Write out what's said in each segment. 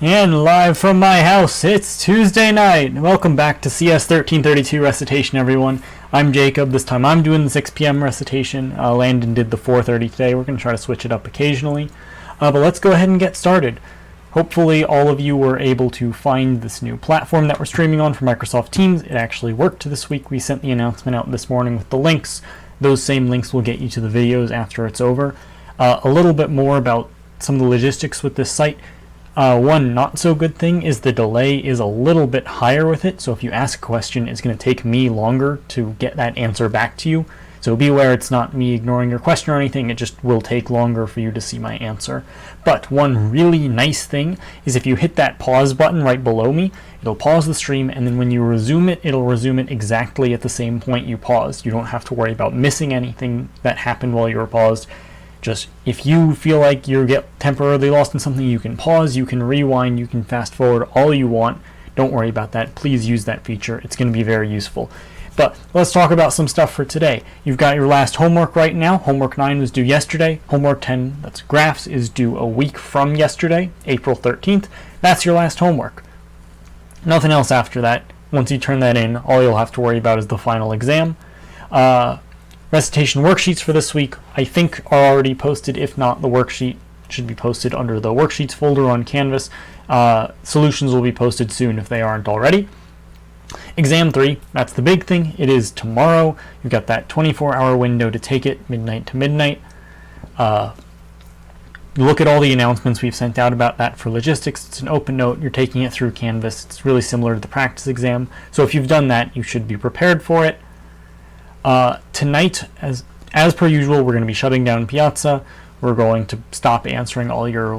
And live from my house, it's Tuesday night. Welcome back to CS 1332 Recitation, everyone. I'm Jacob. This time I'm doing the 6 p.m. recitation. Landon did the 4:30 today. We're going to try to switch it up occasionally. But let's go ahead and get started. Hopefully all of you were able to find this new platform that we're streaming on for Microsoft Teams. It actually worked this week. We sent the announcement out this morning with the links. Those same links will get you to the videos after it's over. A little bit more about some of the logistics with this site. One not so good thing is the delay is a little bit higher with it, so if you ask a question, it's going to take me longer to get that answer back to you. So be aware it's not me ignoring your question or anything, it just will take longer for you to see my answer. But one really nice thing is if you hit that pause button right below me, it'll pause the stream, and then when you resume it, it'll resume it exactly at the same point you paused. You don't have to worry about missing anything that happened while you were paused. Just if you feel like you get temporarily lost in something, you can pause, you can rewind, you can fast forward all you want. Don't worry about that. Please use that feature. It's going to be very useful. But let's talk about some stuff for today. You've got your last homework right now. Homework 9 was due yesterday. Homework 10, that's graphs, is due a week from yesterday, April 13th. That's your last homework. Nothing else after that. Once you turn that in, all you'll have to worry about is the final exam. Recitation worksheets for this week, I think, are already posted. If not, the worksheet should be posted under the worksheets folder on Canvas. Solutions will be posted soon if they aren't already. Exam 3, that's the big thing. It is tomorrow. You've got that 24-hour window to take it, midnight to midnight. Look at all the announcements we've sent out about that for logistics. It's an open note. You're taking it through Canvas. It's really similar to the practice exam. So if you've done that, you should be prepared for it. Tonight, as per usual, we're going to be shutting down Piazza. We're going to stop answering all your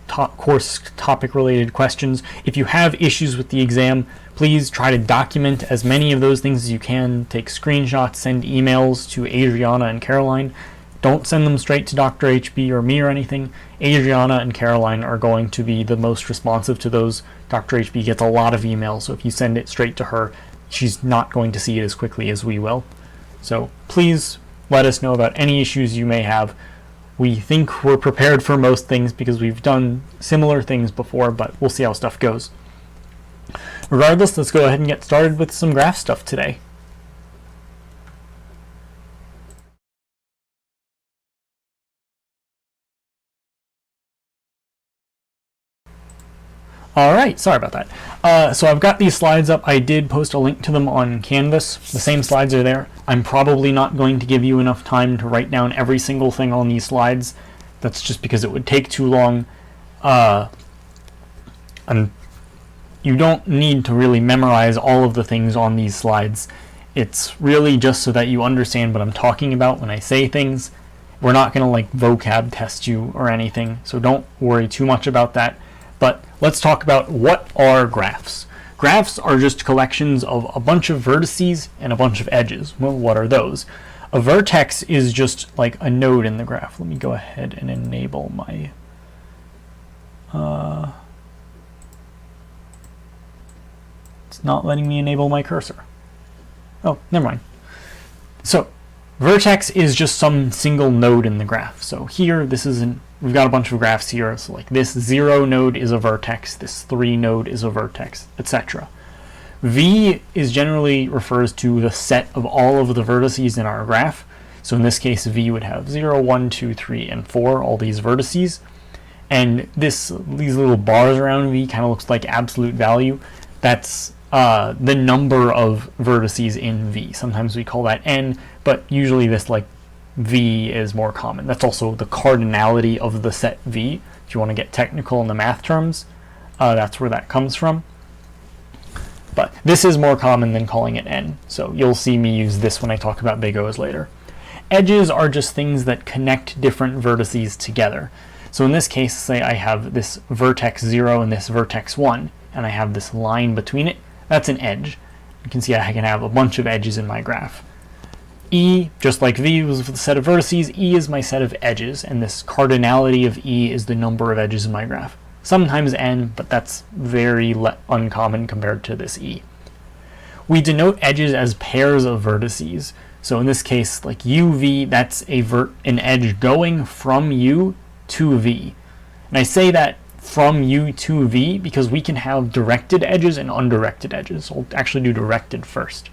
course topic related questions. If you have issues with the exam, please try to document as many of those things as you can. Take screenshots, send emails to Adriana and Caroline. Don't send them straight to Dr. HB or me or anything. Adriana and Caroline are going to be the most responsive to those. Dr. HB gets a lot of emails, so if you send it straight to her, she's not going to see it as quickly as we will. So please let us know about any issues you may have. We think we're prepared for most things because we've done similar things before, but we'll see how stuff goes. Regardless, let's go ahead and get started with some graph stuff today. Alright, sorry about that. So I've got these slides up. I did post a link to them on Canvas. The same slides are there. I'm probably not going to give you enough time to write down every single thing on these slides. That's just because it would take too long. And you don't need to really memorize all of the things on these slides. It's really just so that you understand what I'm talking about when I say things. We're not going to vocab test you or anything, so don't worry too much about that. But let's talk about what are graphs. Graphs are just collections of a bunch of vertices and a bunch of edges. Well, what are those? A vertex is just like a node in the graph. Let me go ahead and enable my... It's not letting me enable my cursor. Oh, never mind. So, vertex is just some single node in the graph. So here, we've got a bunch of graphs here. So like this 0 node is a vertex, this 3 node is a vertex, etc. V is generally refers to the set of all of the vertices in our graph. So in this case, V would have 0, 1, 2, 3, and 4, all these vertices. And these little bars around V kind of looks like absolute value. That's the number of vertices in V. Sometimes we call that N, but usually this V is more common. That's also the cardinality of the set V. If you want to get technical in the math terms, that's where that comes from. But this is more common than calling it N, so you'll see me use this when I talk about big O's later. Edges are just things that connect different vertices together. So in this case, say I have this vertex 0 and this vertex 1, and I have this line between it. That's an edge. You can see I can have a bunch of edges in my graph. E, just like V was the set of vertices, E is my set of edges, and this cardinality of E is the number of edges in my graph. Sometimes N, but that's very uncommon compared to this E. We denote edges as pairs of vertices. So in this case, like UV, that's an edge going from U to V. And I say that from U to V because we can have directed edges and undirected edges. So we'll actually do directed first.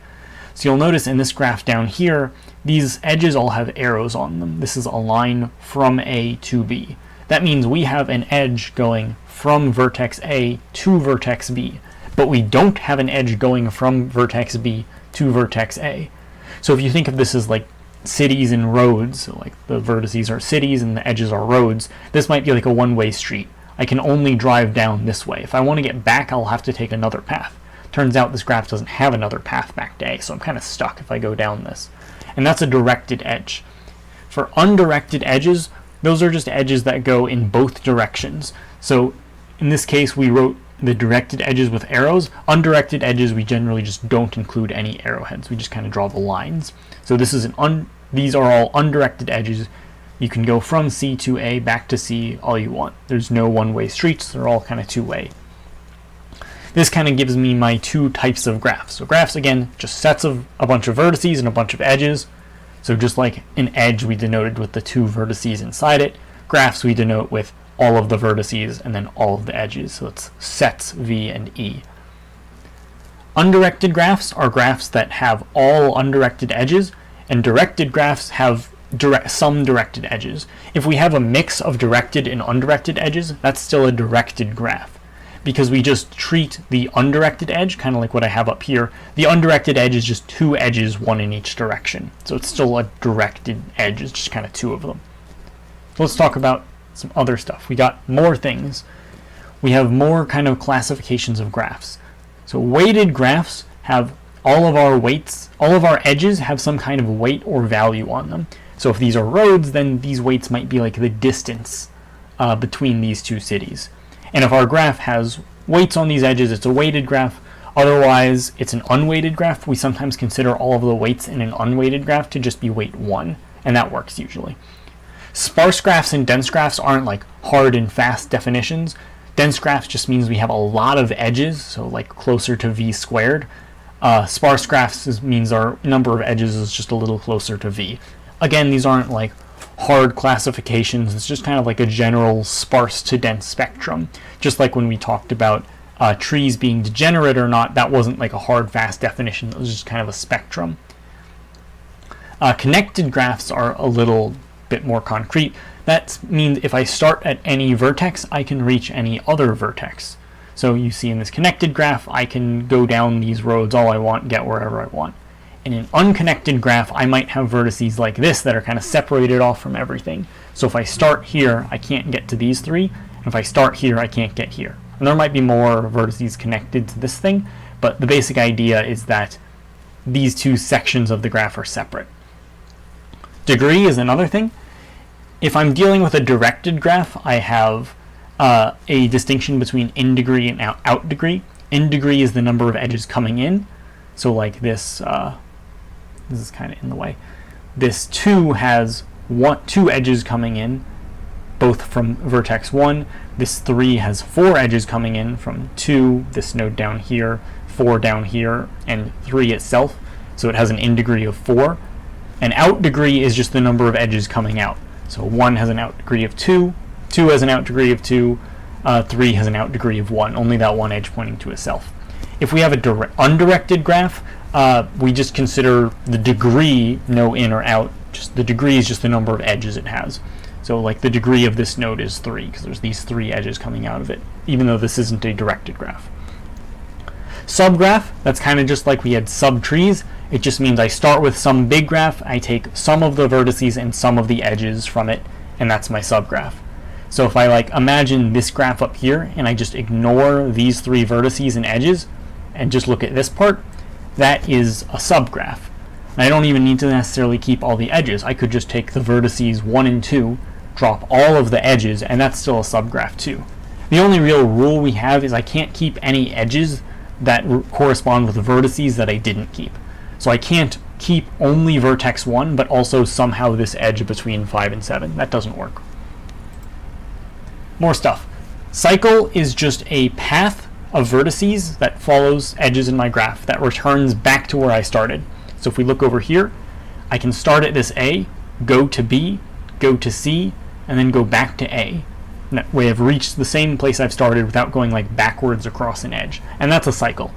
So you'll notice in this graph down here, these edges all have arrows on them. This is a line from A to B. That means we have an edge going from vertex A to vertex B, but we don't have an edge going from vertex B to vertex A. So if you think of this as like cities and roads, so like the vertices are cities and the edges are roads, this might be like a one-way street. I can only drive down this way. If I want to get back, I'll have to take another path. Turns out this graph doesn't have another path back to A, so I'm kind of stuck if I go down this. And that's a directed edge. For undirected edges, those are just edges that go in both directions. So in this case, we wrote the directed edges with arrows. Undirected edges, we generally just don't include any arrowheads. We just kind of draw the lines. So this is these are all undirected edges. You can go from C to A, back to C, all you want. There's no one-way streets. They're all kind of two-way. This kind of gives me my two types of graphs. So graphs, again, just sets of a bunch of vertices and a bunch of edges. So just like an edge we denoted with the two vertices inside it, graphs we denote with all of the vertices and then all of the edges. So it's sets V and E. Undirected graphs are graphs that have all undirected edges, and directed graphs have some directed edges. If we have a mix of directed and undirected edges, that's still a directed graph, because we just treat the undirected edge, kind of like what I have up here. The undirected edge is just two edges, one in each direction. So it's still a directed edge, it's just kind of two of them. So let's talk about some other stuff. We got more things. We have more kind of classifications of graphs. So weighted graphs have all of our weights, all of our edges have some kind of weight or value on them. So if these are roads, then these weights might be like the distance between these two cities. And if our graph has weights on these edges, it's a weighted graph. Otherwise, it's an unweighted graph. We sometimes consider all of the weights in an unweighted graph to just be weight 1, and that works usually. Sparse graphs and dense graphs aren't like hard and fast definitions. Dense graphs just means we have a lot of edges, so like closer to V squared. Sparse graphs means our number of edges is just a little closer to V. Again, these aren't like hard classifications. It's just kind of like a general sparse to dense spectrum. Just like when we talked about trees being degenerate or not, that wasn't like a hard, fast definition. It was just kind of a spectrum. Connected graphs are a little bit more concrete. That means if I start at any vertex, I can reach any other vertex. So you see in this connected graph, I can go down these roads all I want, get wherever I want. In an unconnected graph, I might have vertices like this that are kind of separated off from everything. So if I start here, I can't get to these three. And if I start here, I can't get here. And there might be more vertices connected to this thing, but the basic idea is that these two sections of the graph are separate. Degree is another thing. If I'm dealing with a directed graph, I have a distinction between in degree and out degree. In degree is the number of edges coming in. So like this, this is kind of in the way. This 2 has two edges coming in, both from vertex 1. This 3 has 4 edges coming in from 2, this node down here, 4 down here, and 3 itself. So it has an in degree of 4. An out degree is just the number of edges coming out. So 1 has an out degree of 2, 2 has an out degree of 2, 3 has an out degree of 1, only that one edge pointing to itself. If we have a undirected graph, we just consider the degree no in or out. Just the degree is just the number of edges it has. So like the degree of this node is 3 because there's these 3 edges coming out of it, even though this isn't a directed graph. Subgraph, that's kind of just like we had subtrees. It just means I start with some big graph, I take some of the vertices and some of the edges from it, and that's my subgraph. So if I like imagine this graph up here and I just ignore these 3 vertices and edges and just look at this part, that is a subgraph. And I don't even need to necessarily keep all the edges. I could just take the vertices 1 and 2, drop all of the edges, and that's still a subgraph too. The only real rule we have is I can't keep any edges that correspond with the vertices that I didn't keep. So I can't keep only vertex 1, but also somehow this edge between 5 and 7. That doesn't work. More stuff. Cycle is just a path of vertices that follows edges in my graph that returns back to where I started. So if we look over here, I can start at this A, go to B, go to C, and then go back to A. way I've reached the same place I've started without going like backwards across an edge, and that's a cycle.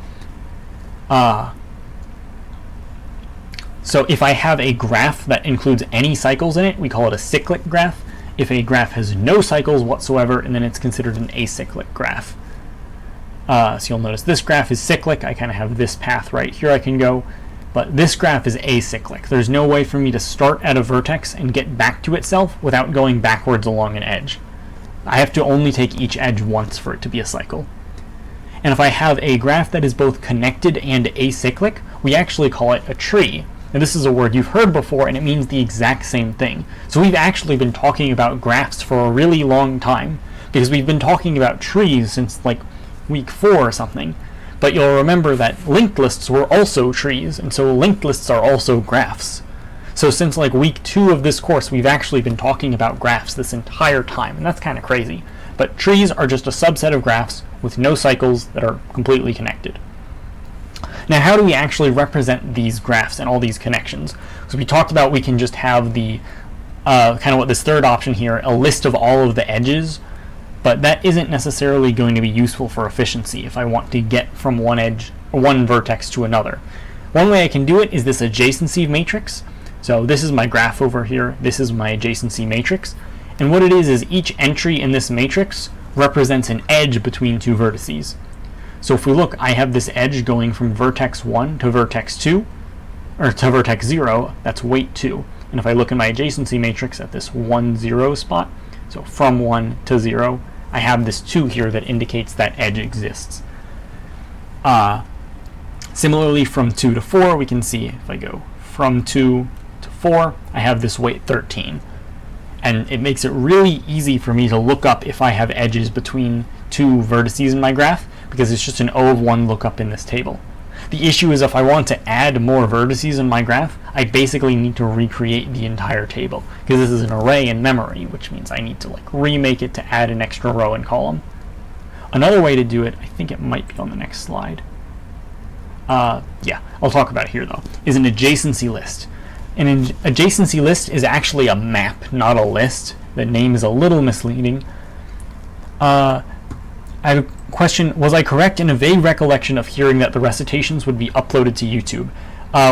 So if I have a graph that includes any cycles in it, we call it a cyclic graph. If a graph has no cycles whatsoever, and then it's considered an acyclic graph. So you'll notice this graph is cyclic. I kind of have this path right here I can go, but this graph is acyclic. There's no way for me to start at a vertex and get back to itself without going backwards along an edge. I have to only take each edge once for it to be a cycle. And if I have a graph that is both connected and acyclic, we actually call it a tree. Now this is a word you've heard before, and it means the exact same thing. So we've actually been talking about graphs for a really long time, because we've been talking about trees since like week 4 or something. But you'll remember that linked lists were also trees, and so linked lists are also graphs. So since like week 2 of this course, we've actually been talking about graphs this entire time, and that's kind of crazy. But trees are just a subset of graphs with no cycles that are completely connected. Now, how do we actually represent these graphs and all these connections? So we talked about we can just have the kind of what this third option here, a list of all of the edges, but that isn't necessarily going to be useful for efficiency if I want to get from one edge or one vertex to another. One way I can do it is this adjacency matrix. So this is my graph over here, this is my adjacency matrix, and what it is each entry in this matrix represents an edge between two vertices. So if we look, I have this edge going from vertex 1 to vertex 2, or to vertex 0, that's weight 2. And if I look in my adjacency matrix at this 1, 0 spot, so from 1 to 0, I have this 2 here that indicates that edge exists. Similarly, from 2 to 4, we can see if I go from 2 to 4, I have this weight 13. And it makes it really easy for me to look up if I have edges between two vertices in my graph, because it's just an O of 1 lookup in this table. The issue is if I want to add more vertices in my graph, I basically need to recreate the entire table, because this is an array in memory, which means I need to like remake it to add an extra row and column. Another way to do it, I think it might be on the next slide. Yeah, I'll talk about it here though, is an adjacency list. An adjacency list is actually a map, not a list. The name is a little misleading. I have a question. Was I correct in a vague recollection of hearing that the recitations would be uploaded to YouTube?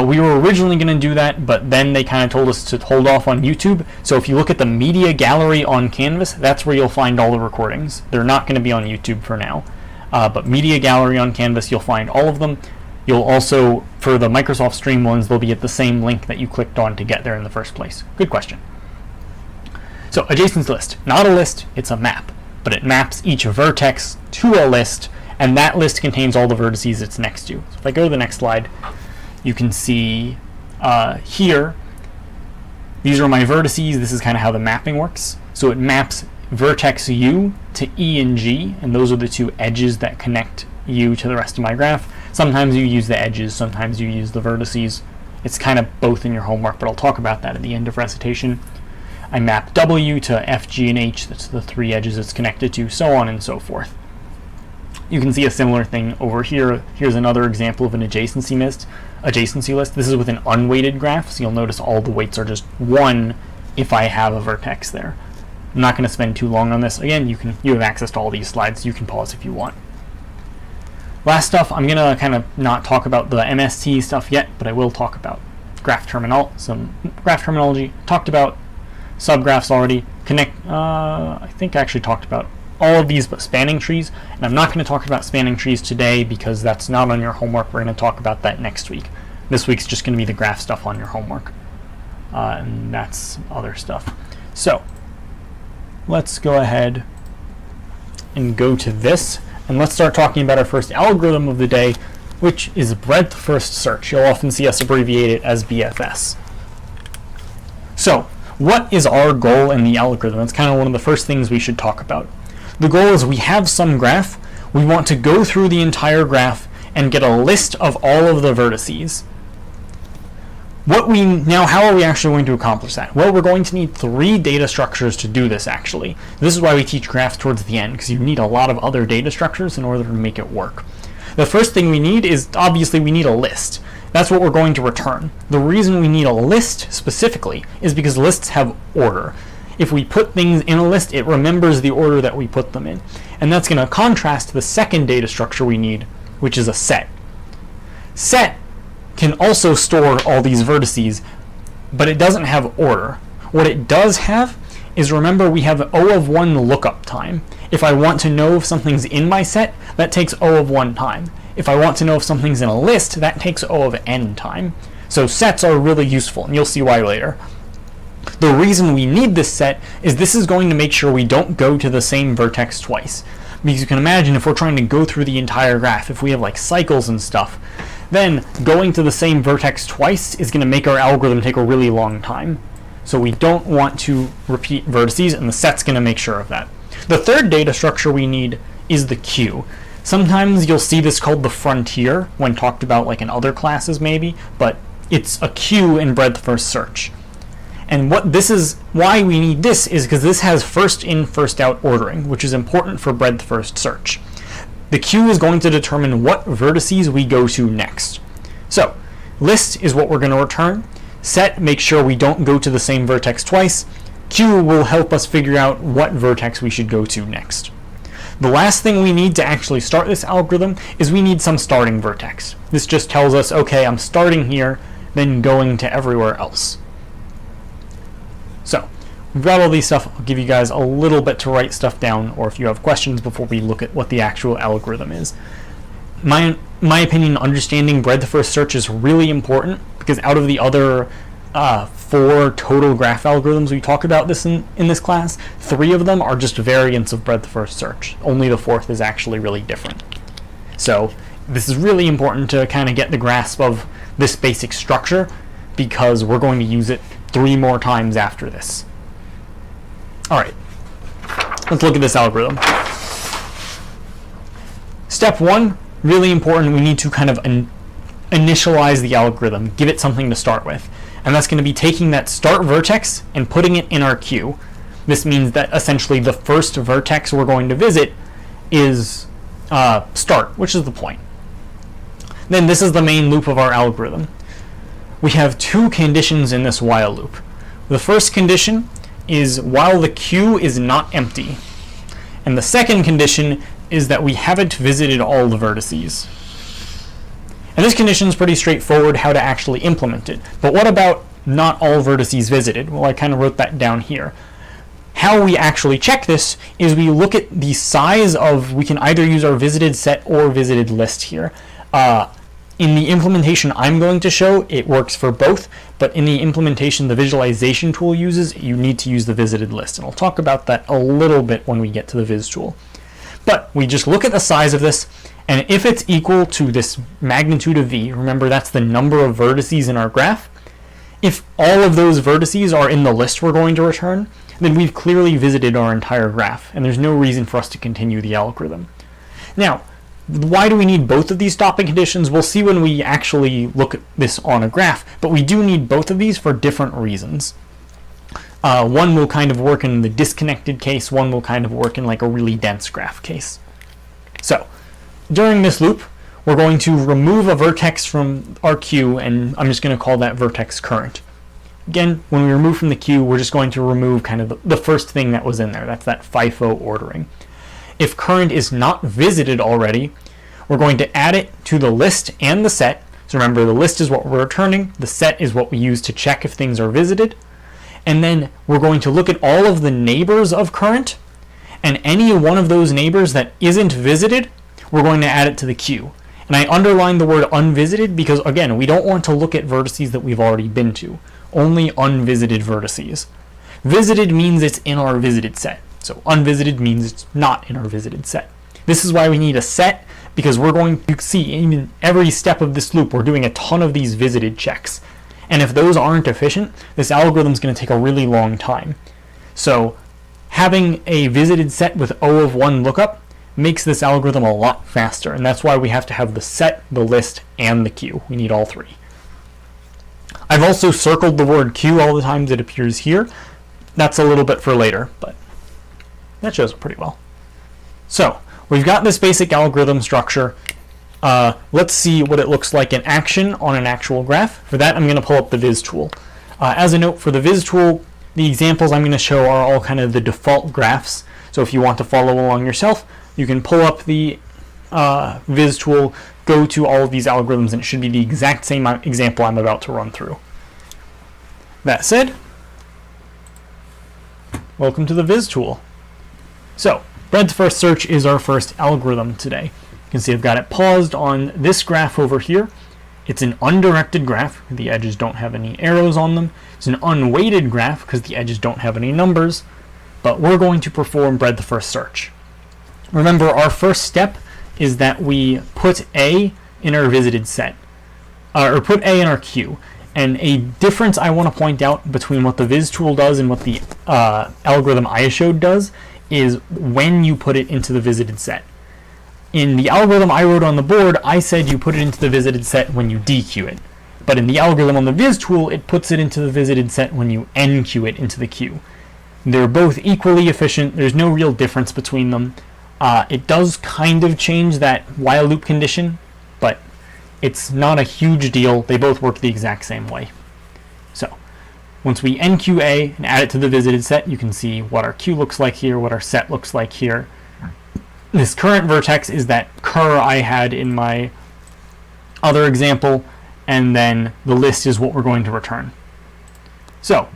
We were originally going to do that, but then they kind of told us to hold off on YouTube. So if you look at the media gallery on Canvas, that's where you'll find all the recordings. They're not going to be on YouTube for now. But media gallery on Canvas, you'll find all of them. You'll also, for the Microsoft Stream ones, they'll be at the same link that you clicked on to get there in the first place. Good question. So adjacency list, not a list, it's a map. But it maps each vertex to a list, and that list contains all the vertices it's next to. So if I go to the next slide, you can see here, these are my vertices. This is kind of how the mapping works. So it maps vertex U to E and G, and those are the two edges that connect U to the rest of my graph. Sometimes you use the edges, sometimes you use the vertices. It's kind of both in your homework, but I'll talk about that at the end of recitation. I map W to F, G, and H, that's the three edges it's connected to, so on and so forth. You can see a similar thing over here. Here's another example of an adjacency list. This is with an unweighted graph, so you'll notice all the weights are just 1 if I have a vertex there. I'm not going to spend too long on this. Again, you have access to all these slides. You can pause if you want. Last stuff, I'm going to kind of not talk about the MST stuff yet, but I will talk about some graph terminology. Talked about subgraphs already. I think I actually talked about all of these but spanning trees, and I'm not going to talk about spanning trees today because that's not on your homework. We're going to talk about that next week. This week's just going to be the graph stuff on your homework, and that's other stuff. So let's go ahead and go to this, and let's start talking about our first algorithm of the day, which is breadth first search. You'll often see us abbreviate it as BFS. So what is our goal in the algorithm? It's kind of one of the first things we should talk about. The goal is we have some graph. We want to go through the entire graph and get a list of all of the vertices. Now, how are we actually going to accomplish that? Well, we're going to need 3 data structures to do this, actually. This is why we teach graphs towards the end, because you need a lot of other data structures in order to make it work. The first thing we need is, obviously, we need a list. That's what we're going to return. The reason we need a list specifically is because lists have order. if we put things in a list, it remembers the order that we put them in. And that's going to contrast the second data structure we need, which is a set. Set can also store all these vertices, but it doesn't have order. What it does have is, remember, we have O of 1 lookup time. If I want to know if something's in my set, that takes O of 1 time. If I want to know if something's in a list, that takes O of n time. So sets are really useful, and you'll see why later. The reason we need this set is this is going to make sure we don't go to the same vertex twice. Because you can imagine if we're trying to go through the entire graph, if we have like cycles and stuff, then going to the same vertex twice is going to make our algorithm take a really long time. So we don't want to repeat vertices, and the set's going to make sure of that. The third data structure we need is the queue. Sometimes you'll see this called the frontier when talked about like in other classes maybe, but it's a queue in breadth-first search. And why we need this is because this has first in, first out ordering, which is important for breadth-first search. The queue is going to determine what vertices we go to next. So, list is what we're going to return. Set makes sure we don't go to the same vertex twice. Queue will help us figure out what vertex we should go to next. The last thing we need to actually start this algorithm is we need some starting vertex. This just tells us, okay, I'm starting here, then going to everywhere else. So, we've got all these stuff. I'll give you guys a little bit to write stuff down, or if you have questions before we look at what the actual algorithm is. My opinion, understanding breadth-first search is really important, because out of the other 4 total graph algorithms we talk about in this class, 3 of them are just variants of breadth-first search. Only the 4th is actually really different. So this is really important to kind of get the grasp of this basic structure, because we're going to use it 3 more times after this. Alright, let's look at this algorithm. Step 1, really important, we need to kind of initialize the algorithm, give it something to start with. And that's going to be taking that start vertex and putting it in our queue. This means that essentially the first vertex we're going to visit is start, which is the point. Then this is the main loop of our algorithm. We have 2 conditions in this while loop. The first condition is while the queue is not empty. And the second condition is that we haven't visited all the vertices. And this condition is pretty straightforward how to actually implement it. But what about not all vertices visited? Well, I kind of wrote that down here. How we actually check this is we look at the size of, we can either use our visited set or visited list here. In the implementation I'm going to show, it works for both, but in the implementation the visualization tool uses, you need to use the visited list. And I'll talk about that a little bit when we get to the viz tool. But we just look at the size of this, and if it's equal to this magnitude of v, remember that's the number of vertices in our graph, if all of those vertices are in the list we're going to return, then we've clearly visited our entire graph, and there's no reason for us to continue the algorithm. Now, why do we need both of these stopping conditions? We'll see when we actually look at this on a graph, but we do need both of these for different reasons. One will kind of work in the disconnected case, one will kind of work in like a really dense graph case. So, during this loop, we're going to remove a vertex from our queue, and I'm just going to call that vertex current. Again, when we remove from the queue, we're just going to remove kind of the first thing that was in there. That's that FIFO ordering. If current is not visited already, we're going to add it to the list and the set. So remember, the list is what we're returning, the set is what we use to check if things are visited. And then we're going to look at all of the neighbors of current, and any one of those neighbors that isn't visited, we're going to add it to the queue. And I underlined the word unvisited because, again, we don't want to look at vertices that we've already been to. Only unvisited vertices. Visited means it's in our visited set. So unvisited means it's not in our visited set. This is why we need a set, because we're going to see in every step of this loop, we're doing a ton of these visited checks. And if those aren't efficient, this algorithm is going to take a really long time. So having a visited set with O of 1 lookup makes this algorithm a lot faster, and that's why we have to have the set, the list, and the queue. We need all 3. I've also circled the word queue all the times it appears here. That's a little bit for later, but that shows it pretty well. So we've got this basic algorithm structure. Let's see what it looks like in action on an actual graph. For that, I'm going to pull up the viz tool. As a note, for the viz tool, The examples I'm going to show are all kind of the default graphs, so if you want to follow along yourself, you can pull up the Viz tool, go to all of these algorithms, and it should be the exact same example I'm about to run through. That said, welcome to the Viz tool. So, breadth first search is our first algorithm today. You can see I've got it paused on this graph over here. It's an undirected graph. The edges don't have any arrows on them. It's an unweighted graph because the edges don't have any numbers. But we're going to perform breadth first search. Remember, our first step is that we put A in our visited set, or put A in our queue. And a difference I want to point out between what the Viz tool does and what the algorithm I showed does is when you put it into the visited set. In the algorithm I wrote on the board, I said you put it into the visited set when you dequeue it. But in the algorithm on the Viz tool, it puts it into the visited set when you enqueue it into the queue. They're both equally efficient. There's no real difference between them. It does kind of change that while loop condition, but it's not a huge deal. They both work the exact same way. So, once we enqueue A and add it to the visited set, you can see what our queue looks like here, what our set looks like here. This current vertex is that cur I had in my other example, and then the list is what we're going to return. So,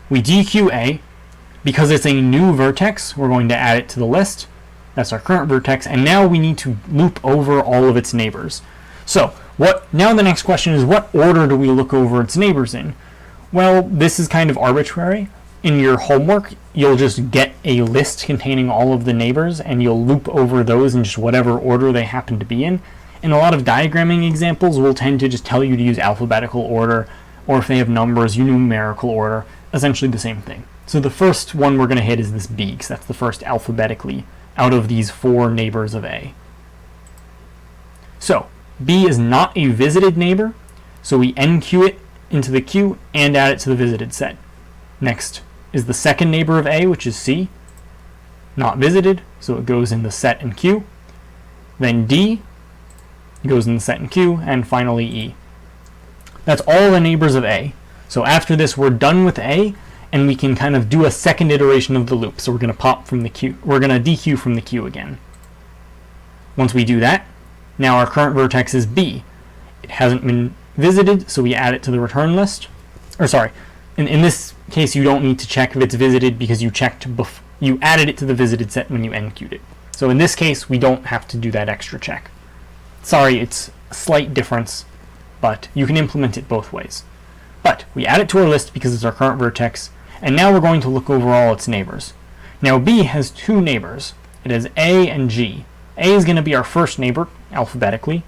we dequeue A. Because it's a new vertex, we're going to add it to the list. That's our current vertex, and now we need to loop over all of its neighbors. So, now the next question is, what order do we look over its neighbors in? Well, this is kind of arbitrary. In your homework, you'll just get a list containing all of the neighbors, and you'll loop over those in just whatever order they happen to be in. In a lot of diagramming examples, we'll tend to just tell you to use alphabetical order, or if they have numbers, numerical order, essentially the same thing. So the first one we're going to hit is this B, because that's the first alphabetically out of these 4 neighbors of A. So, B is not a visited neighbor, so we enqueue it into the queue and add it to the visited set. Next is the second neighbor of A, which is C, not visited, so it goes in the set and queue. Then D goes in the set and queue, and finally E. That's all the neighbors of A. So after this, we're done with A, and we can kind of do a second iteration of the loop. So we're going to pop from the queue. We're going to dequeue from the queue again. Once we do that, now our current vertex is B. It hasn't been visited, so we add it to the return list. Or sorry, in this case, you don't need to check if it's visited because you added it to the visited set when you enqueued it. So in this case, we don't have to do that extra check. Sorry, it's a slight difference, but you can implement it both ways. But we add it to our list because it's our current vertex, and now we're going to look over all its neighbors. Now B has 2 neighbors. It has A and G. A is going to be our first neighbor, alphabetically,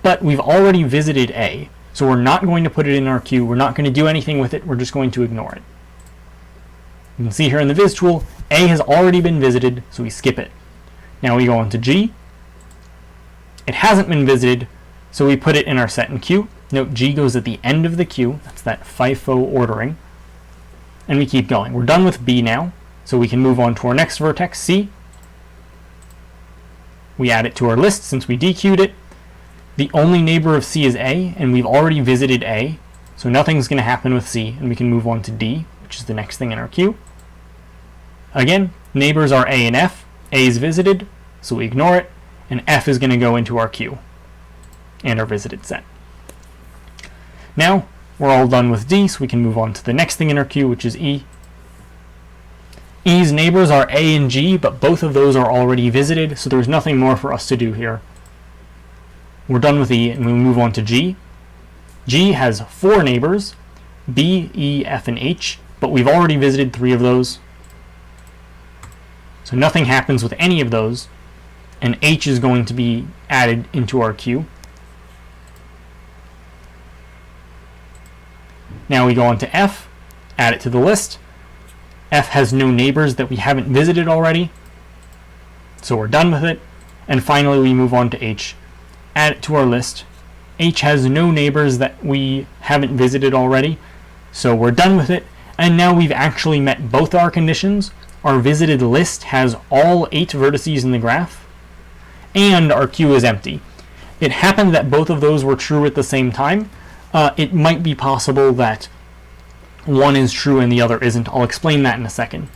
but we've already visited A, so we're not going to put it in our queue. We're not going to do anything with it. We're just going to ignore it. You can see here in the Viz tool, A has already been visited, so we skip it. Now we go on to G. It hasn't been visited, so we put it in our set and queue. Note G goes at the end of the queue. That's that FIFO ordering. And we keep going. We're done with B now, so we can move on to our next vertex, C. We add it to our list since we dequeued it. The only neighbor of C is A, and we've already visited A, so nothing's going to happen with C, and we can move on to D, which is the next thing in our queue. Again, neighbors are A and F. A is visited, so we ignore it, and F is going to go into our queue and our visited set. Now, we're all done with D, so we can move on to the next thing in our queue, which is E. E's neighbors are A and G, but both of those are already visited, so there's nothing more for us to do here. We're done with E, and we move on to G. G has 4 neighbors, B, E, F, and H, but we've already visited 3 of those. So nothing happens with any of those, and H is going to be added into our queue. Now we go on to F, add it to the list. F has no neighbors that we haven't visited already, so we're done with it. And finally we move on to H, add it to our list. H has no neighbors that we haven't visited already, so we're done with it. And now we've actually met both our conditions. Our visited list has all 8 vertices in the graph, and our queue is empty. It happened that both of those were true at the same time. It might be possible that one is true and the other isn't. I'll explain that in a second.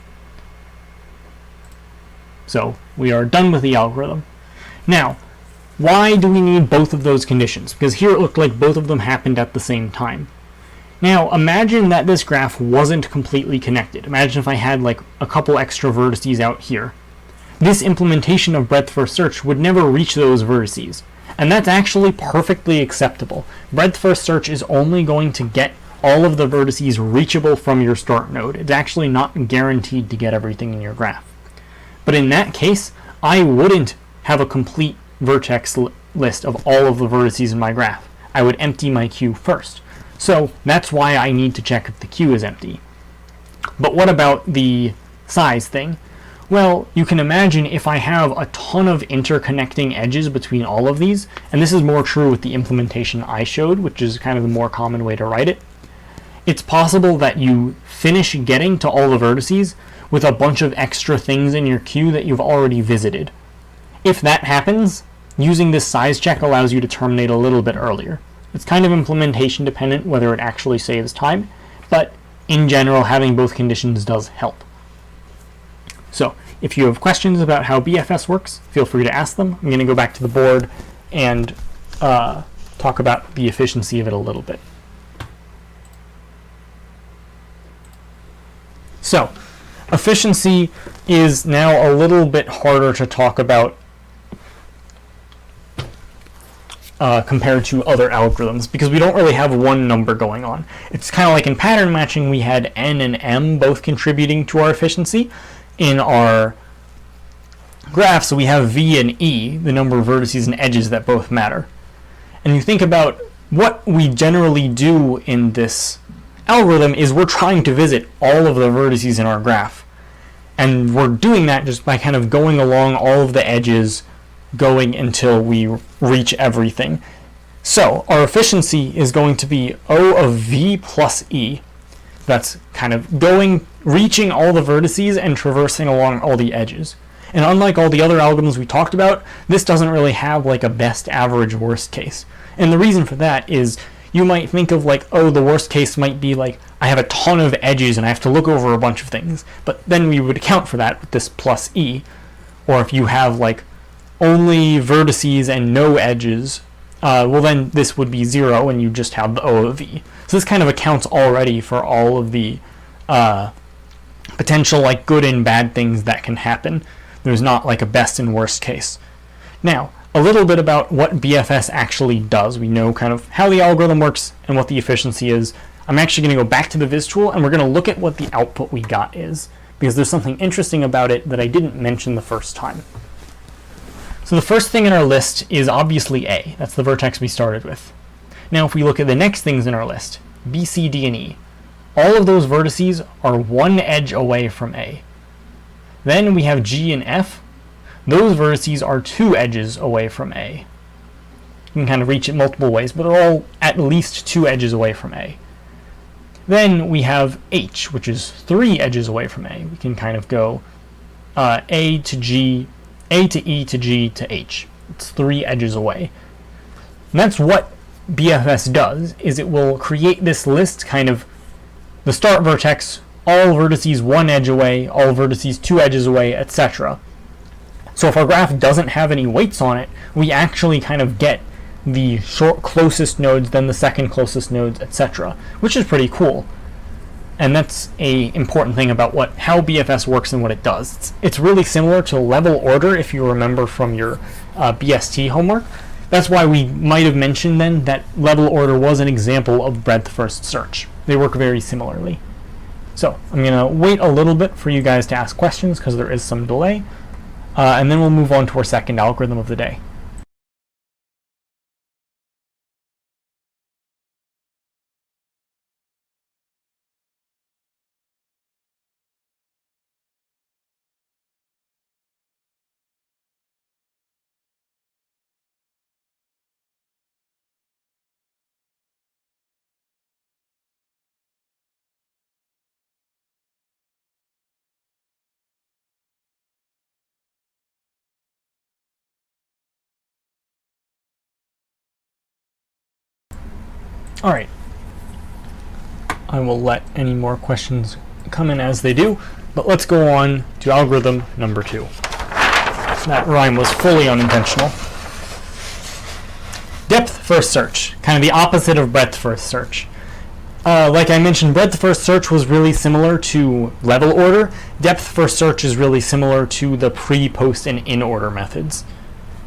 So we are done with the algorithm. Now, why do we need both of those conditions? Because here it looked like both of them happened at the same time. Now, imagine that this graph wasn't completely connected. Imagine if I had like a couple extra vertices out here. This implementation of breadth first search would never reach those vertices. And that's actually perfectly acceptable. Breadth first search is only going to get all of the vertices reachable from your start node. It's actually not guaranteed to get everything in your graph. But in that case, I wouldn't have a complete vertex list of all of the vertices in my graph. I would empty my queue first. So that's why I need to check if the queue is empty. But what about the size thing? Well, you can imagine if I have a ton of interconnecting edges between all of these, and this is more true with the implementation I showed, which is kind of the more common way to write it, it's possible that you finish getting to all the vertices with a bunch of extra things in your queue that you've already visited. If that happens, using this size check allows you to terminate a little bit earlier. It's kind of implementation dependent whether it actually saves time, but in general, having both conditions does help. So if you have questions about how BFS works, feel free to ask them. I'm going to go back to the board and talk about the efficiency of it a little bit. So efficiency is now a little bit harder to talk about compared to other algorithms, because we don't really have one number going on. It's kind of like in pattern matching, we had n and m both contributing to our efficiency. In our graph, so we have v and e, the number of vertices and edges that both matter. And you think about what we generally do in this algorithm is we're trying to visit all of the vertices in our graph. And we're doing that just by kind of going along all of the edges, going until we reach everything. So our efficiency is going to be O of v plus e. That's kind of reaching all the vertices and traversing along all the edges. And unlike all the other algorithms we talked about, this doesn't really have like a best average worst case. And the reason for that is you might think of like, oh, the worst case might be like, I have a ton of edges and I have to look over a bunch of things. But then we would account for that with this plus e. Or if you have like only vertices and no edges, well then this would be 0 and you just have the O of v. So this kind of accounts already for all of the potential like good and bad things that can happen. There's not like a best and worst case. Now, a little bit about what BFS actually does. We know kind of how the algorithm works and what the efficiency is. I'm actually going to go back to the viz tool and we're going to look at what the output we got is, because there's something interesting about it that I didn't mention the first time. So the first thing in our list is obviously A. That's the vertex we started with. Now if we look at the next things in our list, B, C, D, and E, all of those vertices are one edge away from A. Then we have G and F. Those vertices are 2 edges away from A. You can kind of reach it multiple ways, but they're all at least 2 edges away from A. Then we have H, which is 3 edges away from A. We can kind of go A to G, A to E to G to H. It's 3 edges away. And that's what BFS does, is it will create this list, kind of the start vertex, all vertices 1 edge away, all vertices 2 edges away, etc. So if our graph doesn't have any weights on it, we actually kind of get the closest nodes, then the second closest nodes, etc., which is pretty cool. And that's a important thing about how BFS works and what it does. It's really similar to level order, if you remember from your BST homework. That's why we might have mentioned then that level order was an example of breadth first search. They work very similarly. So I'm going to wait a little bit for you guys to ask questions because there is some delay, and then we'll move on to our second algorithm of the day. All right. I will let any more questions come in as they do, but let's go on to algorithm number 2. That rhyme was fully unintentional. Depth first search, kind of the opposite of breadth first search. Like I mentioned, breadth first search was really similar to level order. Depth first search is really similar to the pre, post, and in order methods.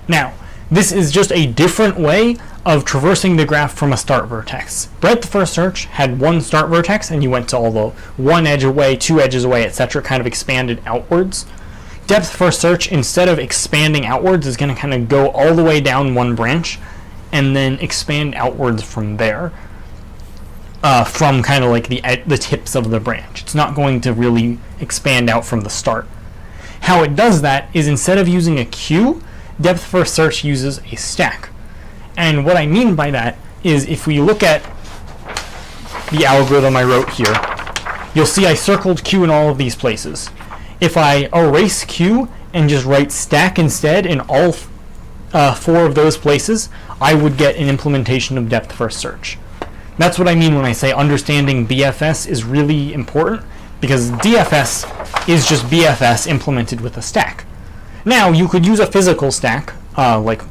Now, this is just a different way of traversing the graph from a start vertex. Breadth first search had one start vertex, and you went to all the one edge away, 2 edges away, etc., kind of expanded outwards. Depth first search, instead of expanding outwards, is going to kind of go all the way down one branch and then expand outwards from there, from kind of like the tips of the branch. It's not going to really expand out from the start. How it does that is, instead of using a queue, depth first search uses a stack. And what I mean by that is, if we look at the algorithm I wrote here, you'll see I circled queue in all of these places. If I erase queue and just write stack instead in all 4 of those places, I would get an implementation of depth first search. That's what I mean when I say understanding BFS is really important, because DFS is just BFS implemented with a stack. Now, you could use a physical stack, like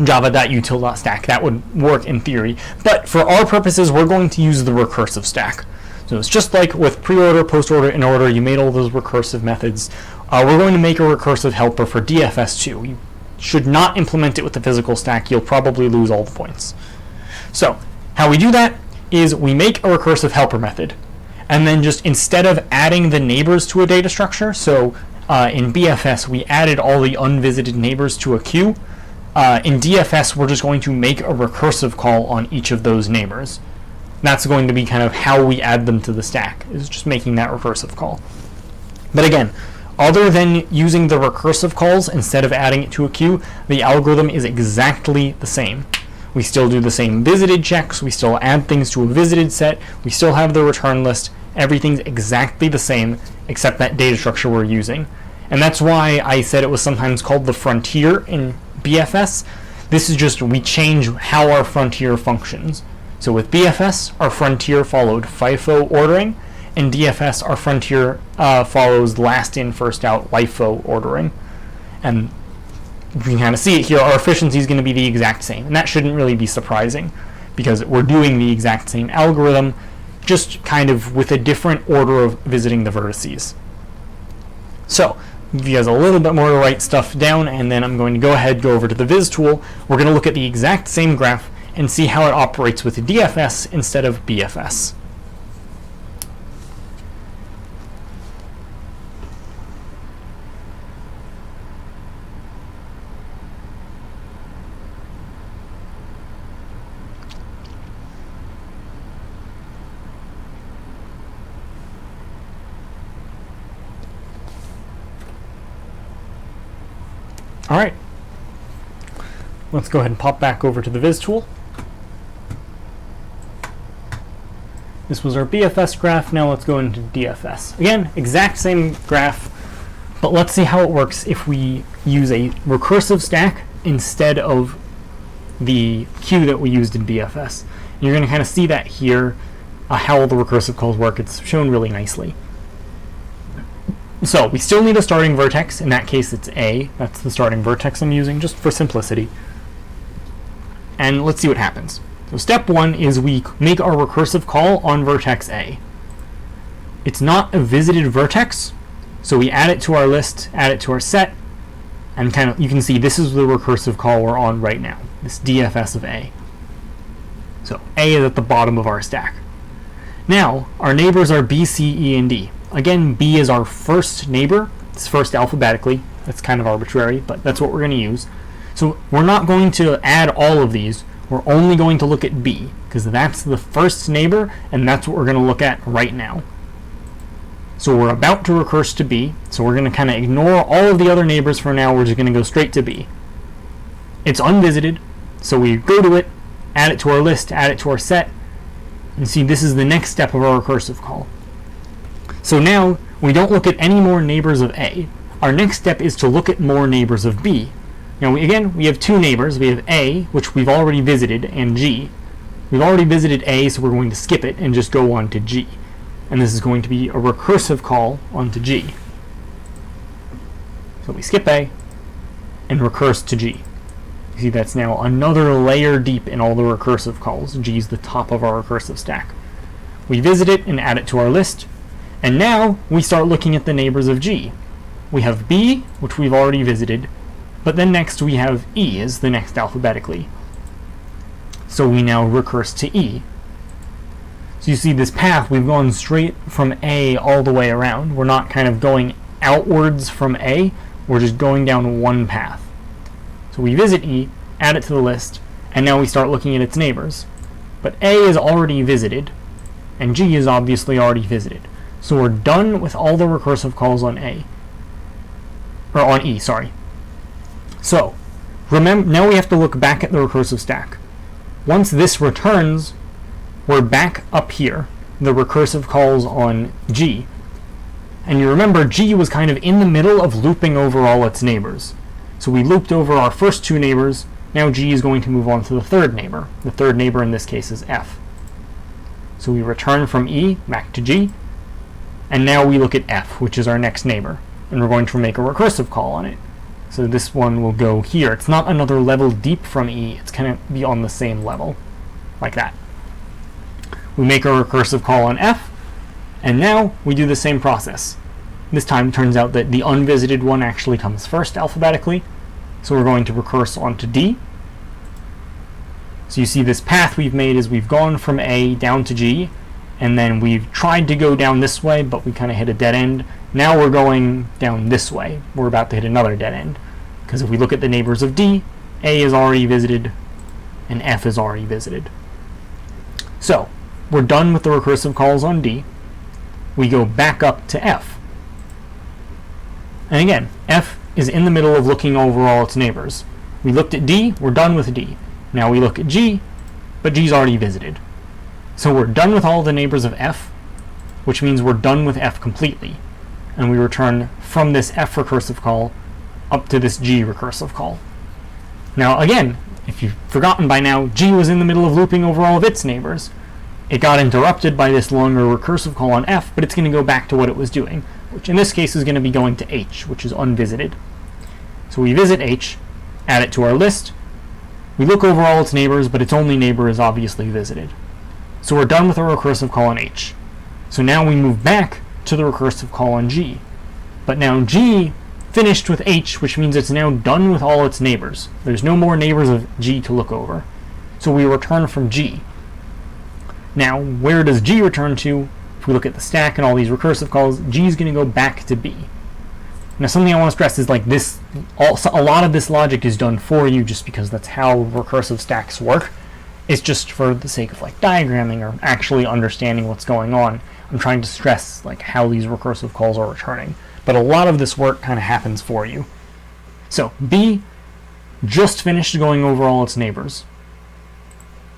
java.util.stack. That would work in theory, but for our purposes, we're going to use the recursive stack. So it's just like with pre-order, post-order, in order, you made all those recursive methods. We're going to make a recursive helper for DFS too. You should not implement it with the physical stack. You'll probably lose all the points. So how we do that is we make a recursive helper method, and then just instead of adding the neighbors to a data structure, so in BFS we added all the unvisited neighbors to a queue, in DFS we're just going to make a recursive call on each of those neighbors. That's going to be kind of how we add them to the stack, is just making that recursive call. But again, other than using the recursive calls instead of adding it to a queue, the algorithm is exactly the same. We still do the same visited checks, we still add things to a visited set, we still have the return list, everything's exactly the same except that data structure we're using. And that's why I said it was sometimes called the frontier in BFS. This is just, we change how our frontier functions. So with BFS, our frontier followed FIFO ordering, and DFS, our frontier follows last in, first out, LIFO ordering. And you can kind of see it here, our efficiency is going to be the exact same. And that shouldn't really be surprising, because we're doing the exact same algorithm, just kind of with a different order of visiting the vertices. So, give you guys a little bit more to write stuff down, and then I'm going to go over to the Viz tool. We're going to look at the exact same graph and see how it operates with DFS instead of BFS. All right, let's go ahead and pop back over to the Viz tool. This was our BFS graph. Now let's go into DFS. Again, exact same graph, but let's see how it works if we use a recursive stack instead of the queue that we used in BFS. You're going to kind of see that here, how all the recursive calls work. It's shown really nicely. So we still need a starting vertex. In that case, it's A. That's the starting vertex I'm using, just for simplicity. And let's see what happens. So step 1 is we make our recursive call on vertex A. It's not a visited vertex, so we add it to our list, add it to our set, and kind of, you can see this is the recursive call we're on right now, this DFS of A. So A is at the bottom of our stack. Now, our neighbors are B, C, E, and D. Again, B is our first neighbor. It's first alphabetically. That's kind of arbitrary, but that's what we're going to use. So we're not going to add all of these. We're only going to look at B, because that's the first neighbor, and that's what we're going to look at right now. So we're about to recurse to B, so we're going to kind of ignore all of the other neighbors for now. We're just going to go straight to B. It's unvisited, so we go to it, add it to our list, add it to our set, and see this is the next step of our recursive call. So now we don't look at any more neighbors of A. Our next step is to look at more neighbors of B. Now again, we have 2 neighbors. We have A, which we've already visited, and G. We've already visited A, so we're going to skip it and just go on to G. And this is going to be a recursive call onto G. So we skip A and recurse to G. You see that's now another layer deep in all the recursive calls. G is the top of our recursive stack. We visit it and add it to our list, and now we start looking at the neighbors of G. We have B, which we've already visited, but then next we have E as the next alphabetically. So we now recurse to E. So you see this path, we've gone straight from A all the way around. We're not kind of going outwards from A, we're just going down one path. So we visit E, add it to the list, and now we start looking at its neighbors. But A is already visited, and G is obviously already visited. So we're done with all the recursive calls on A. Or on E, sorry. So, remember, now we have to look back at the recursive stack. Once this returns, we're back up here, the recursive calls on G. And you remember G was kind of in the middle of looping over all its neighbors. So we looped over our first two neighbors, now G is going to move on to the third neighbor. The third neighbor in this case is F. So we return from E back to G, and now we look at F, which is our next neighbor, and we're going to make a recursive call on it. So this one will go here. It's not another level deep from E, it's kind of be on the same level, like that. We make a recursive call on F, and now we do the same process. This time it turns out that the unvisited one actually comes first alphabetically, so we're going to recurse onto D. So you see this path we've made is we've gone from A down to G, and then we've tried to go down this way, but we kind of hit a dead end. Now we're going down this way. We're about to hit another dead end. Because if we look at the neighbors of D, A is already visited, and F is already visited. So, we're done with the recursive calls on D. We go back up to F. And again, F is in the middle of looking over all its neighbors. We looked at D, we're done with D. Now we look at G, but G's already visited. So we're done with all the neighbors of F, which means we're done with F completely. And we return from this F recursive call up to this G recursive call. Now again, if you've forgotten by now, G was in the middle of looping over all of its neighbors. It got interrupted by this longer recursive call on F, but it's going to go back to what it was doing, which in this case is going to be going to H, which is unvisited. So we visit H, add it to our list. We look over all its neighbors, but its only neighbor is obviously visited. So we're done with our recursive call on H. So now we move back to the recursive call on G. But now G finished with H, which means it's now done with all its neighbors. There's no more neighbors of G to look over. So we return from G. Now, where does G return to? If we look at the stack and all these recursive calls, G is going to go back to B. Now, something I want to stress is like this, a lot of this logic is done for you just because that's how recursive stacks work. It's just for the sake of like diagramming or actually understanding what's going on. I'm trying to stress like how these recursive calls are returning. But a lot of this work kind of happens for you. So B just finished going over all its neighbors.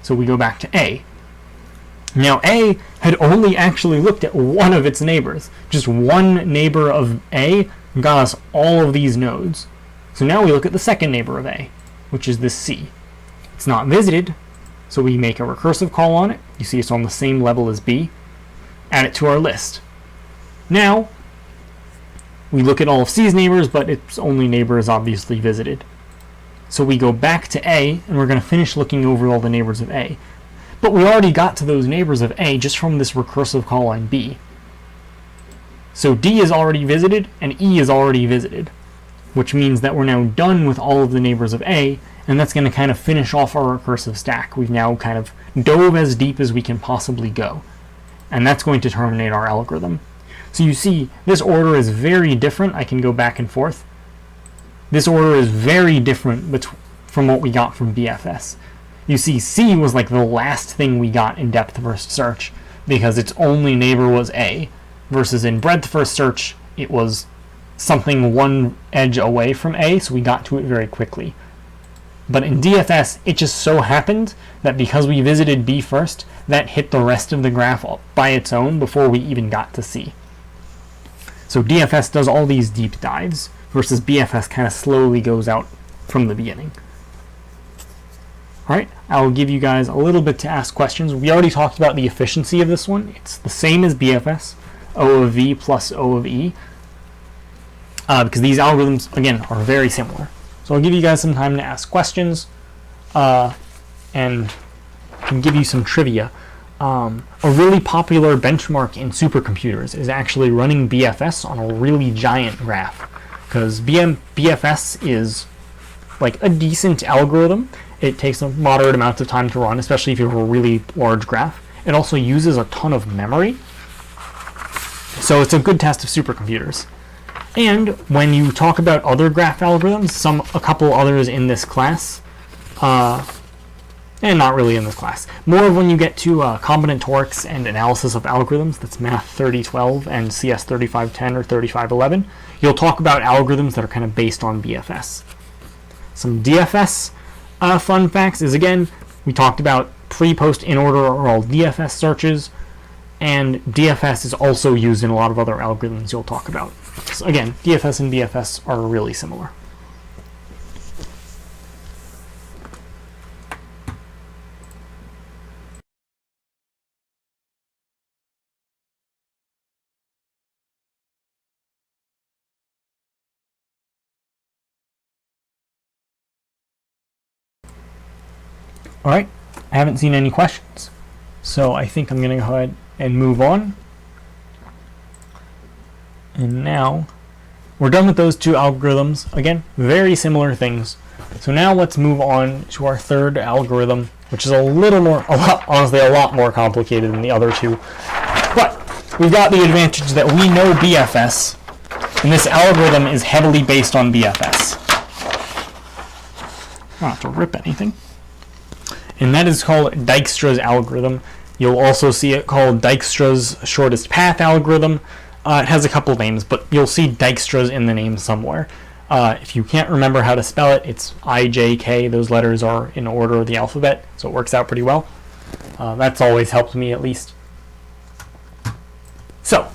So we go back to A. Now A had only actually looked at one of its neighbors. Just one neighbor of A got us all of these nodes. So now we look at the second neighbor of A, which is this C. It's not visited, so we make a recursive call on it. You see it's on the same level as B. Add it to our list. Now, we look at all of C's neighbors, but its only neighbor is obviously visited. So we go back to A, and we're going to finish looking over all the neighbors of A. But we already got to those neighbors of A just from this recursive call on B. So D is already visited, and E is already visited, which means that we're now done with all of the neighbors of A, and that's going to kind of finish off our recursive stack. We've now kind of dove as deep as we can possibly go, and that's going to terminate our algorithm. So you see, this order is very different. I can go back and forth. This order is very different from what we got from BFS. You see, C was like the last thing we got in depth first search because its only neighbor was A, versus in breadth first search, it was something one edge away from A, so we got to it very quickly. But in DFS, it just so happened that because we visited B first, that hit the rest of the graph by its own before we even got to C. So DFS does all these deep dives, versus BFS kind of slowly goes out from the beginning. Alright, I'll give you guys a little bit to ask questions. We already talked about the efficiency of this one. It's the same as BFS, O of V plus O of E, because these algorithms, again, are very similar. So I'll give you guys some time to ask questions, and can give you some trivia. A really popular benchmark in supercomputers is actually running BFS on a really giant graph, because BFS is like a decent algorithm. It takes a moderate amount of time to run, especially if you have a really large graph. It also uses a ton of memory, so it's a good test of supercomputers. And when you talk about other graph algorithms, a couple others in this class, and not really in this class, more when you get to combinatorics and analysis of algorithms, that's Math 3012 and CS 3510 or 3511, you'll talk about algorithms that are kind of based on BFS. Some DFS fun facts is, again, we talked about pre, post, in order are all DFS searches, and DFS is also used in a lot of other algorithms you'll talk about. So again, DFS and BFS are really similar. All right, I haven't seen any questions, so I think I'm going to go ahead and move on. And now we're done with those two algorithms. Again, very similar things. So now let's move on to our third algorithm, which is honestly a lot more complicated than the other two. But we've got the advantage that we know BFS, and this algorithm is heavily based on BFS. I don't have to rip anything. And that is called Dijkstra's algorithm. You'll also see it called Dijkstra's shortest path algorithm. It has a couple names, but you'll see Dijkstra's in the name somewhere. If you can't remember how to spell it, it's I-J-K. Those letters are in order of the alphabet, so it works out pretty well. That's always helped me, at least. So,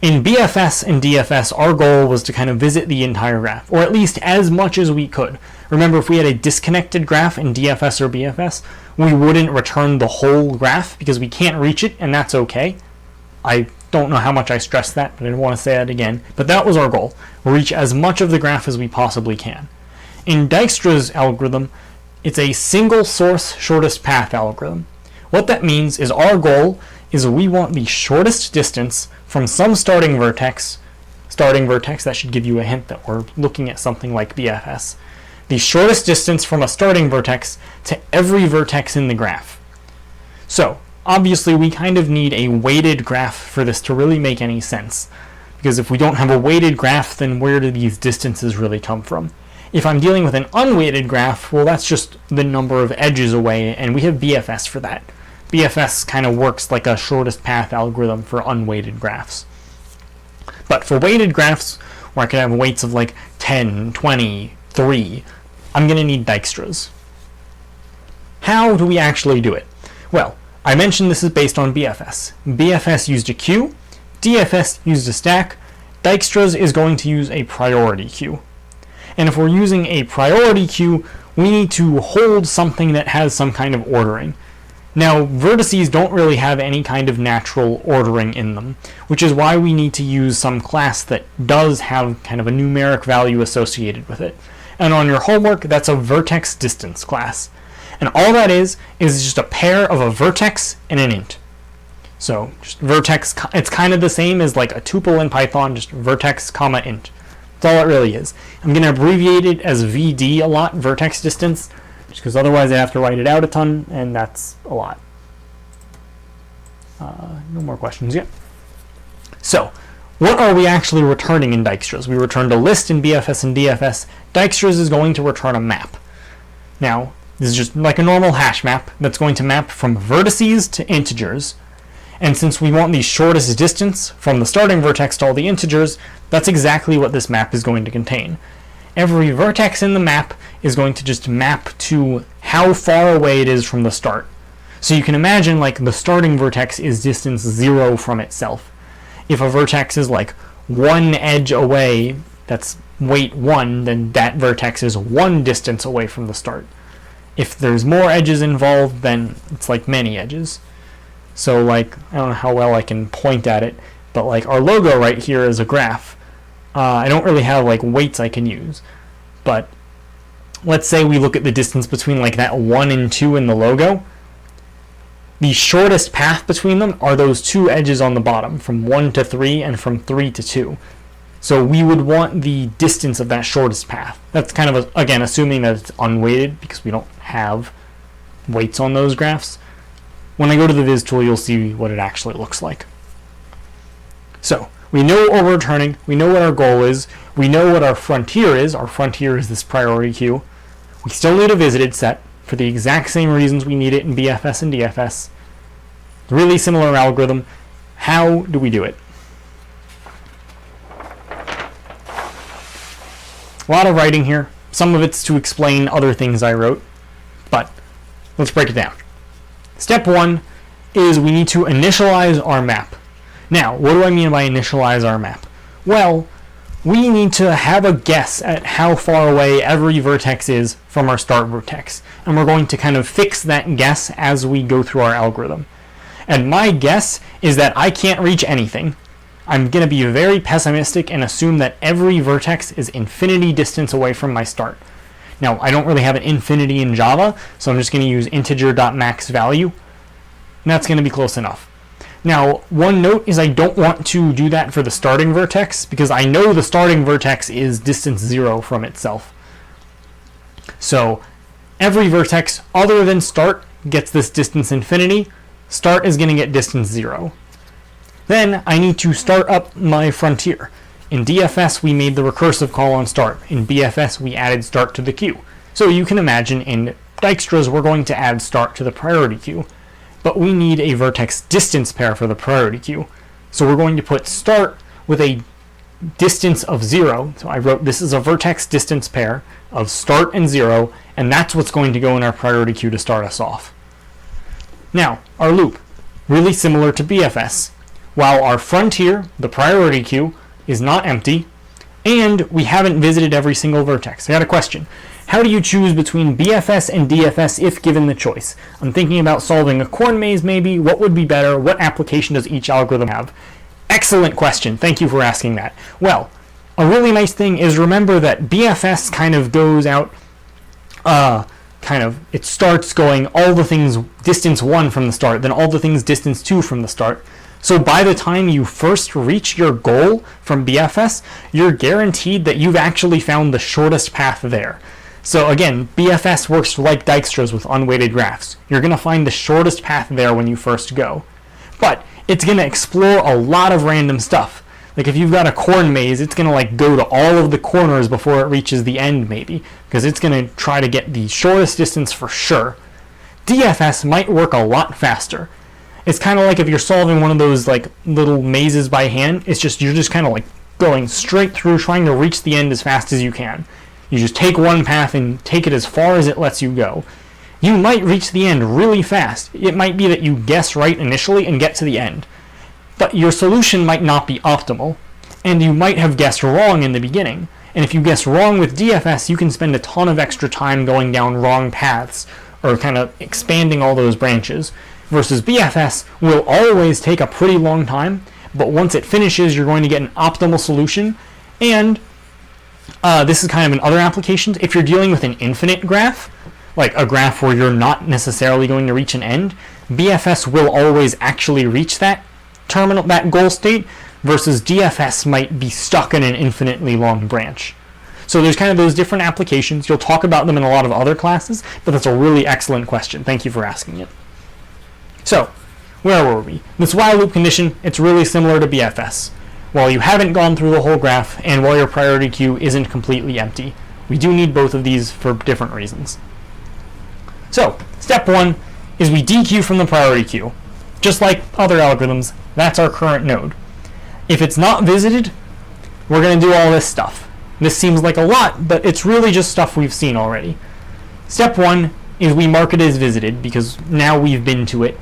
in BFS and DFS, our goal was to kind of visit the entire graph, or at least as much as we could. Remember, if we had a disconnected graph in DFS or BFS, we wouldn't return the whole graph because we can't reach it, and that's okay. I don't know how much I stressed that, but I don't want to say that again. But that was our goal. Reach as much of the graph as we possibly can. In Dijkstra's algorithm, it's a single source shortest path algorithm. What that means is our goal is we want the shortest distance from some starting vertex, that should give you a hint that we're looking at something like BFS, the shortest distance from a starting vertex to every vertex in the graph. So, obviously we kind of need a weighted graph for this to really make any sense, because if we don't have a weighted graph, then where do these distances really come from? If I'm dealing with an unweighted graph, well, that's just the number of edges away, and we have BFS for that. BFS kind of works like a shortest path algorithm for unweighted graphs. But for weighted graphs, where I could have weights of like 10, 20, 3, I'm going to need Dijkstra's. How do we actually do it? Well, I mentioned this is based on BFS. BFS used a queue, DFS used a stack, Dijkstra's is going to use a priority queue. And if we're using a priority queue, we need to hold something that has some kind of ordering. Now, vertices don't really have any kind of natural ordering in them, which is why we need to use some class that does have kind of a numeric value associated with it. And on your homework, that's a vertex distance class. And all that is just a pair of a vertex and an int. So just vertex, it's kind of the same as like a tuple in Python, just vertex comma int. That's all it really is. I'm going to abbreviate it as VD a lot, vertex distance, just because otherwise I have to write it out a ton, and that's a lot. No more questions yet. So, what are we actually returning in Dijkstra's? We returned a list in BFS and DFS. Dijkstra's is going to return a map. Now, this is just like a normal hash map that's going to map from vertices to integers. And since we want the shortest distance from the starting vertex to all the integers, that's exactly what this map is going to contain. Every vertex in the map is going to just map to how far away it is from the start. So you can imagine like the starting vertex is distance 0 from itself. If a vertex is like 1 edge away, that's weight 1, then that vertex is 1 distance away from the start. If there's more edges involved, then it's like many edges. So like, I don't know how well I can point at it, but like our logo right here is a graph. I don't really have like weights I can use, but let's say we look at the distance between like that 1 and 2 in the logo. The shortest path between them are those two edges on the bottom, from 1 to 3 and from 3 to 2. So we would want the distance of that shortest path. That's kind of, again, assuming that it's unweighted, because we don't have weights on those graphs. When I go to the Viz tool, you'll see what it actually looks like. So we know what we're returning. We know what our goal is. We know what our frontier is. Our frontier is this priority queue. We still need a visited set for the exact same reasons we need it in BFS and DFS. Really similar algorithm. How do we do it? A lot of writing here. Some of it's to explain other things I wrote, but let's break it down. Step 1 is we need to initialize our map. Now, what do I mean by initialize our map? Well, we need to have a guess at how far away every vertex is from our start vertex, and we're going to kind of fix that guess as we go through our algorithm. And my guess is that I can't reach anything. I'm going to be very pessimistic and assume that every vertex is infinity distance away from my start. Now, I don't really have an infinity in Java, so I'm just going to use integer.maxValue, and that's going to be close enough. Now, one note is I don't want to do that for the starting vertex, because I know the starting vertex is distance 0 from itself. So every vertex other than start gets this distance infinity. Start is going to get distance 0. Then I need to start up my frontier. In DFS, we made the recursive call on start. In BFS, we added start to the queue. So you can imagine in Dijkstra's, we're going to add start to the priority queue. But we need a vertex distance pair for the priority queue. So we're going to put start with a distance of 0. So I wrote this is a vertex distance pair of start and 0, and that's what's going to go in our priority queue to start us off. Now, our loop, really similar to BFS. While our frontier, the priority queue, is not empty, and we haven't visited every single vertex. I got a question. How do you choose between BFS and DFS if given the choice? I'm thinking about solving a corn maze maybe. What would be better? What application does each algorithm have? Excellent question. Thank you for asking that. Well, a really nice thing is remember that BFS kind of goes out, it starts going all the things distance 1 from the start, then all the things distance 2 from the start. So by the time you first reach your goal from BFS, you're guaranteed that you've actually found the shortest path there. So again, BFS works like Dijkstra's with unweighted graphs. You're going to find the shortest path there when you first go. But it's going to explore a lot of random stuff. Like if you've got a corn maze, it's going to go to all of the corners before it reaches the end maybe, because it's going to try to get the shortest distance for sure. DFS might work a lot faster. It's kind of like if you're solving one of those little mazes by hand, you're just kind of going straight through trying to reach the end as fast as you can. You just take one path and take it as far as it lets you go. You might reach the end really fast. It might be that you guess right initially and get to the end. But your solution might not be optimal, and you might have guessed wrong in the beginning. And if you guess wrong with DFS, you can spend a ton of extra time going down wrong paths, or kind of expanding all those branches. Versus BFS will always take a pretty long time, but once it finishes, you're going to get an optimal solution. And this is kind of in other applications. If you're dealing with an infinite graph, like a graph where you're not necessarily going to reach an end, BFS will always actually reach that goal state, versus DFS might be stuck in an infinitely long branch. So there's kind of those different applications. You'll talk about them in a lot of other classes, but that's a really excellent question. Thank you for asking it. So, where were we? This while loop condition, it's really similar to BFS. While you haven't gone through the whole graph, and while your priority queue isn't completely empty. We do need both of these for different reasons. So, step 1 is we dequeue from the priority queue. Just like other algorithms, that's our current node. If it's not visited, we're going to do all this stuff. This seems like a lot, but it's really just stuff we've seen already. Step 1 is we mark it as visited, because now we've been to it.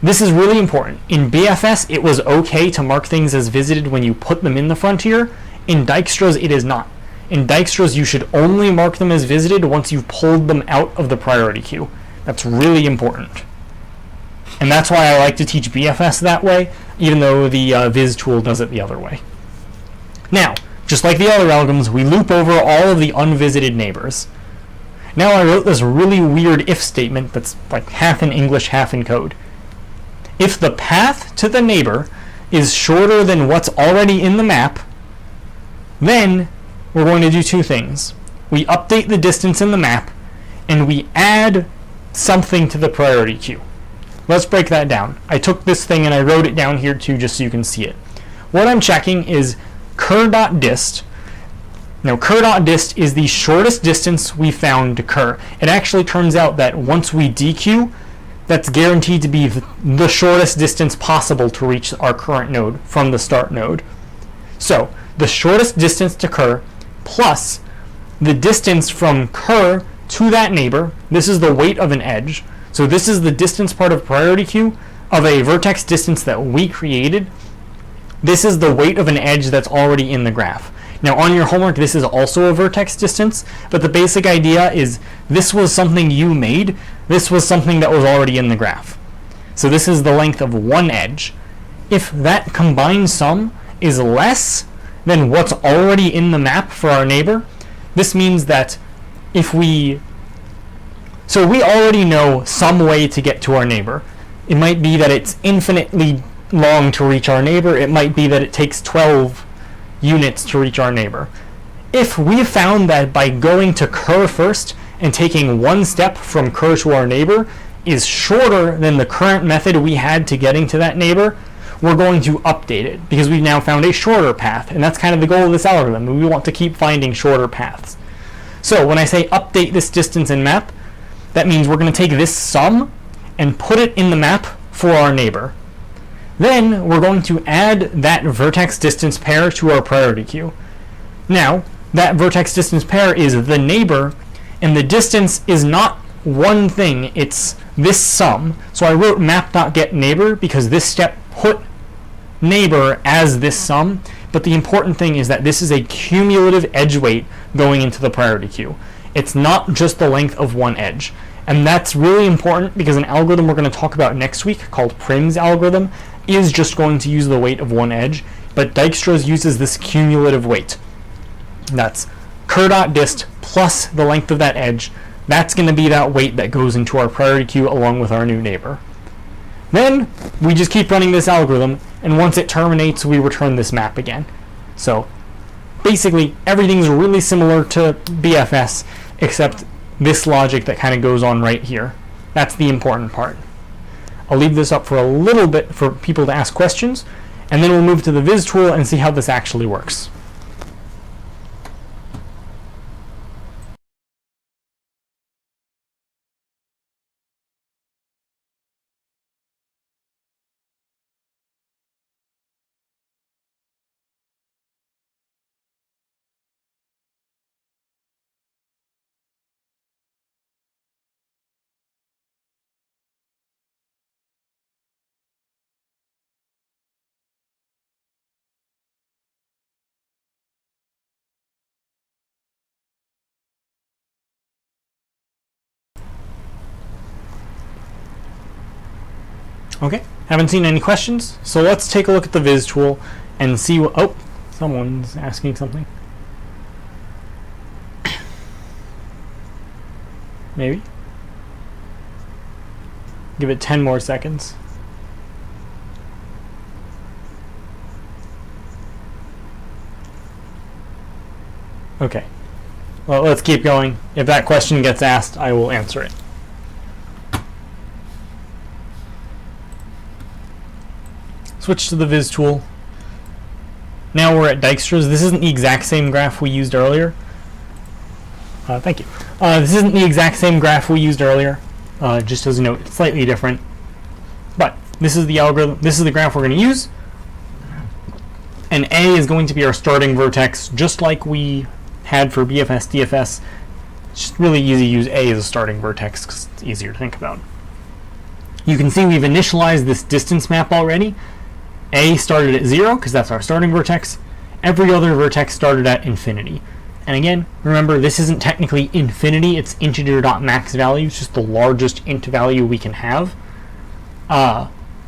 This is really important. In BFS, it was okay to mark things as visited when you put them in the frontier. In Dijkstra's, it is not. In Dijkstra's, you should only mark them as visited once you've pulled them out of the priority queue. That's really important. And that's why I like to teach BFS that way, even though the Viz tool does it the other way. Now, just like the other algorithms, we loop over all of the unvisited neighbors. Now I wrote this really weird if statement that's like half in English, half in code. If the path to the neighbor is shorter than what's already in the map, then we're going to do two things. We update the distance in the map, and we add something to the priority queue. Let's break that down. I took this thing and I wrote it down here too, just so you can see it. What I'm checking is cur.dist. Now, cur.dist is the shortest distance we found to cur. It actually turns out that once we dequeue, that's guaranteed to be the shortest distance possible to reach our current node from the start node. So, the shortest distance to cur plus the distance from cur to that neighbor, this is the weight of an edge. So this is the distance part of priority queue of a vertex distance that we created. This is the weight of an edge that's already in the graph. Now on your homework, this is also a vertex distance, but the basic idea is this was something you made. This was something that was already in the graph. So this is the length of one edge. If that combined sum is less than what's already in the map for our neighbor, this means that if we already know some way to get to our neighbor. It might be that it's infinitely long to reach our neighbor. It might be that it takes 12 units to reach our neighbor. If we found that by going to cur first and taking one step from cur to our neighbor is shorter than the current method we had to getting to that neighbor, we're going to update it because we've now found a shorter path. And that's kind of the goal of this algorithm. We want to keep finding shorter paths. So when I say update this distance in map, that means we're going to take this sum and put it in the map for our neighbor. Then we're going to add that vertex distance pair to our priority queue. Now, that vertex distance pair is the neighbor, and the distance is not one thing, it's this sum. So I wrote map.getNeighbor because this step put neighbor as this sum, but the important thing is that this is a cumulative edge weight going into the priority queue. It's not just the length of one edge. And that's really important because an algorithm we're going to talk about next week called Prim's algorithm is just going to use the weight of one edge, but Dijkstra's uses this cumulative weight. That's cur.dist plus the length of that edge. That's going to be that weight that goes into our priority queue along with our new neighbor. Then we just keep running this algorithm, and once it terminates, we return this map again. So basically, everything's really similar to BFS, except this logic that kind of goes on right here. That's the important part. I'll leave this up for a little bit for people to ask questions, and then we'll move to the Viz tool and see how this actually works. Okay, haven't seen any questions, so let's take a look at the Viz tool and see what, oh, someone's asking something. Maybe. Give it 10 more seconds. Okay, well, let's keep going. If that question gets asked, I will answer it. Switch to the Viz tool. Now we're at Dijkstra's. This isn't the exact same graph we used earlier. Thank you. This isn't the exact same graph we used earlier. Just as a note, it's slightly different. But this is the algorithm. This is the graph we're going to use. And A is going to be our starting vertex, just like we had for BFS, DFS. It's just really easy to use A as a starting vertex because it's easier to think about. You can see we've initialized this distance map already. A started at 0 because that's our starting vertex. Every other vertex started at infinity. And again, remember, this isn't technically infinity, it's integer.max value, it's just the largest int value we can have.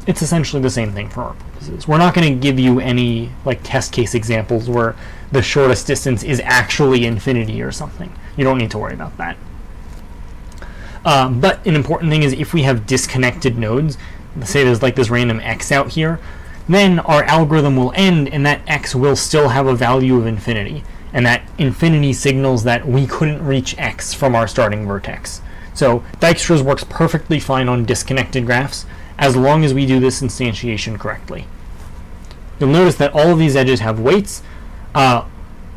It's essentially the same thing for our purposes. We're not going to give you any like test case examples where the shortest distance is actually infinity or something. You don't need to worry about that. But an important thing is if we have disconnected nodes, say there's like this random x out here, then our algorithm will end and that x will still have a value of infinity. And that infinity signals that we couldn't reach x from our starting vertex. So Dijkstra's works perfectly fine on disconnected graphs as long as we do this instantiation correctly. You'll notice that all of these edges have weights.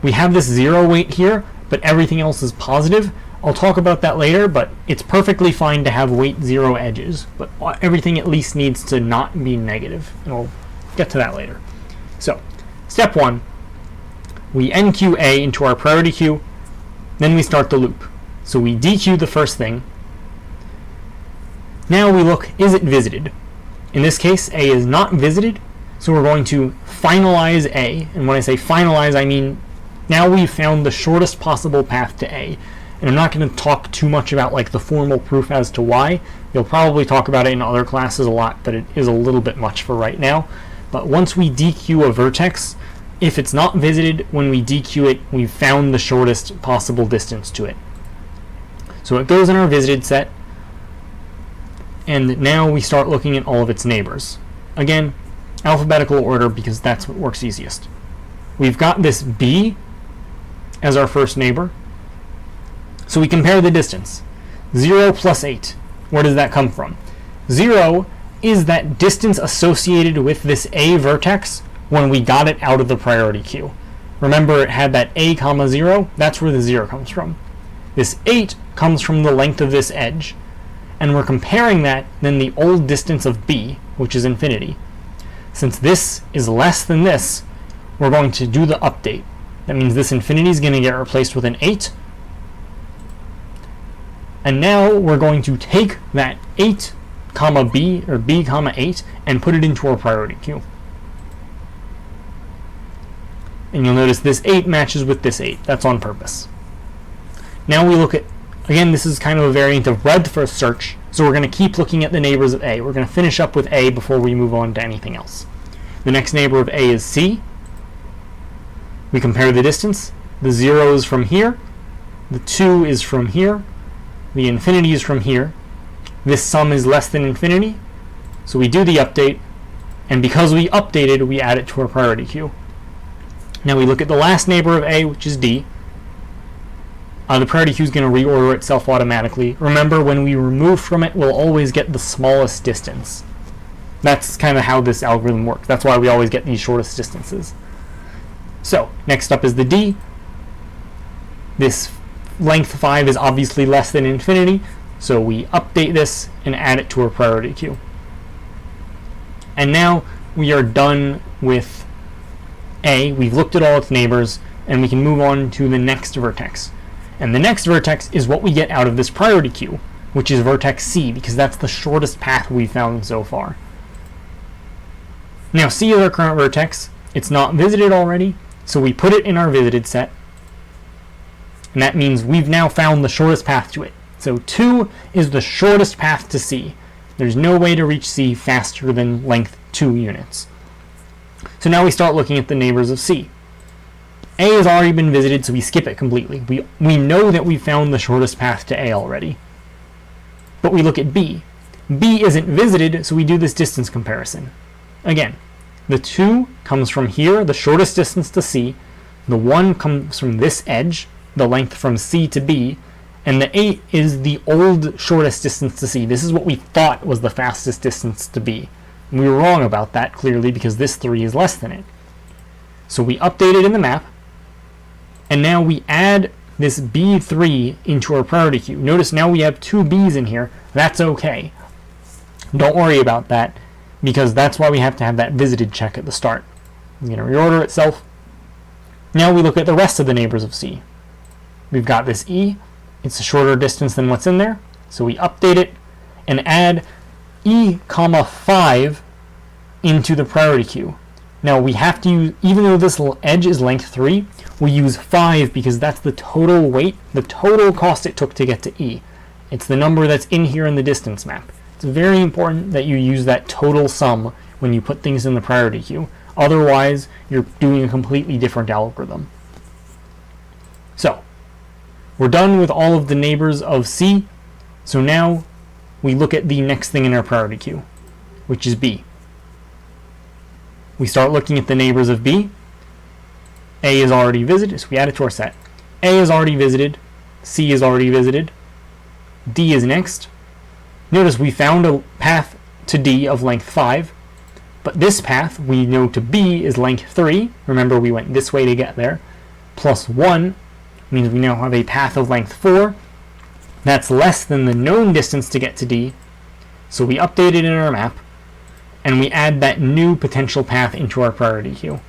We have this 0 weight here, but everything else is positive. I'll talk about that later, but it's perfectly fine to have weight 0 edges, but everything at least needs to not be negative, and I'll get to that later. So, step 1, we enqueue A into our priority queue, then we start the loop. So we dequeue the first thing. Now we look, is it visited? In this case, A is not visited, so we're going to finalize A. And when I say finalize, I mean now we've found the shortest possible path to A. And I'm not going to talk too much about like the formal proof as to why. You'll probably talk about it in other classes a lot, but it is a little bit much for right now. But once we dequeue a vertex, if it's not visited, when we dequeue it, we've found the shortest possible distance to it. So it goes in our visited set, and now we start looking at all of its neighbors. Again, alphabetical order because that's what works easiest. We've got this B as our first neighbor, so we compare the distance. 0 plus 8, where does that come from? 0 is that distance associated with this A vertex when we got it out of the priority queue. Remember, it had that A comma 0, that's where the 0 comes from. This 8 comes from the length of this edge, and we're comparing that then the old distance of B, which is infinity. Since this is less than this, we're going to do the update. That means this infinity is going to get replaced with an 8, and now we're going to take that 8 comma B, or B comma 8, and put it into our priority queue. And you'll notice this 8 matches with this 8. That's on purpose. Now we look at, again, this is kind of a variant of breadth first search, so we're going to keep looking at the neighbors of A. We're going to finish up with A before we move on to anything else. The next neighbor of A is C. We compare the distance. The 0 is from here. The 2 is from here. The infinity is from here. This sum is less than infinity, so we do the update, and because we updated, we add it to our priority queue. Now we look at the last neighbor of A, which is D. The priority queue is going to reorder itself automatically. Remember, when we remove from it, we'll always get the smallest distance. That's kind of how this algorithm works. That's why we always get these shortest distances. So, next up is the D. This length 5 is obviously less than infinity, so we update this and add it to our priority queue. And now we are done with A. We've looked at all its neighbors, and we can move on to the next vertex. And the next vertex is what we get out of this priority queue, which is vertex C, because that's the shortest path we've found so far. Now C is our current vertex. It's not visited already, so we put it in our visited set. And that means we've now found the shortest path to it. So 2 is the shortest path to C. There's no way to reach C faster than length 2 units. So now we start looking at the neighbors of C. A has already been visited, so we skip it completely. We know that we found the shortest path to A already. But we look at B. B isn't visited, so we do this distance comparison. Again, the 2 comes from here, the shortest distance to C. The 1 comes from this edge, the length from C to B. And the 8 is the old shortest distance to C. This is what we thought was the fastest distance to B. And we were wrong about that, clearly, because this 3 is less than it. So we update it in the map. And now we add this B3 into our priority queue. Notice now we have 2 B's in here. That's okay. Don't worry about that, because that's why we have to have that visited check at the start. It's going to reorder itself. Now we look at the rest of the neighbors of C. We've got this E. It's a shorter distance than what's in there. So we update it and add E comma 5 into the priority queue. Now we have to use, even though this edge is length 3, we use 5 because that's the total weight, the total cost it took to get to E. It's the number that's in here in the distance map. It's very important that you use that total sum when you put things in the priority queue. Otherwise, you're doing a completely different algorithm. So, we're done with all of the neighbors of C. So now we look at the next thing in our priority queue, which is B. We start looking at the neighbors of B. A is already visited, so we add it to our set. A is already visited, C is already visited, D is next. Notice we found a path to D of length 5, but this path we know to B is length 3. Remember, we went this way to get there. Plus 1 means we now have a path of length 4. That's less than the known distance to get to D, so we update it in our map, and we add that new potential path into our priority queue.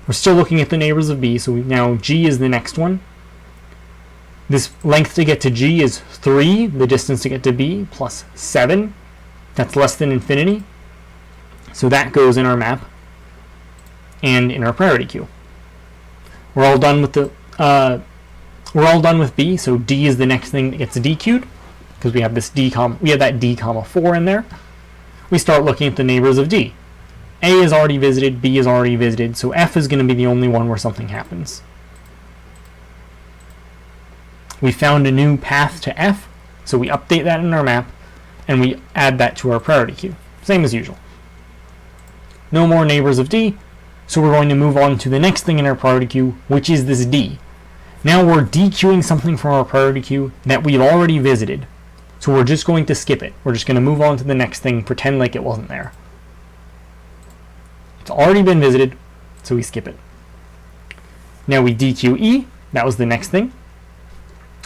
We're still looking at the neighbors of B, so now G is the next one. This length to get to G is 3, the distance to get to B, plus 7. That's less than infinity. So that goes in our map and in our priority queue. We're all done with B, so D is the next thing that gets DQ'd, because we have this that D comma 4 in there. We start looking at the neighbors of D. A is already visited, B is already visited, so F is going to be the only one where something happens. We found a new path to F, so we update that in our map, and we add that to our priority queue. Same as usual. No more neighbors of D, so we're going to move on to the next thing in our priority queue, which is this D. Now we're dequeuing something from our priority queue that we've already visited, so we're just going to skip it. We're just going to move on to the next thing, pretend like it wasn't there. It's already been visited, so we skip it. Now we dequeue E, that was the next thing.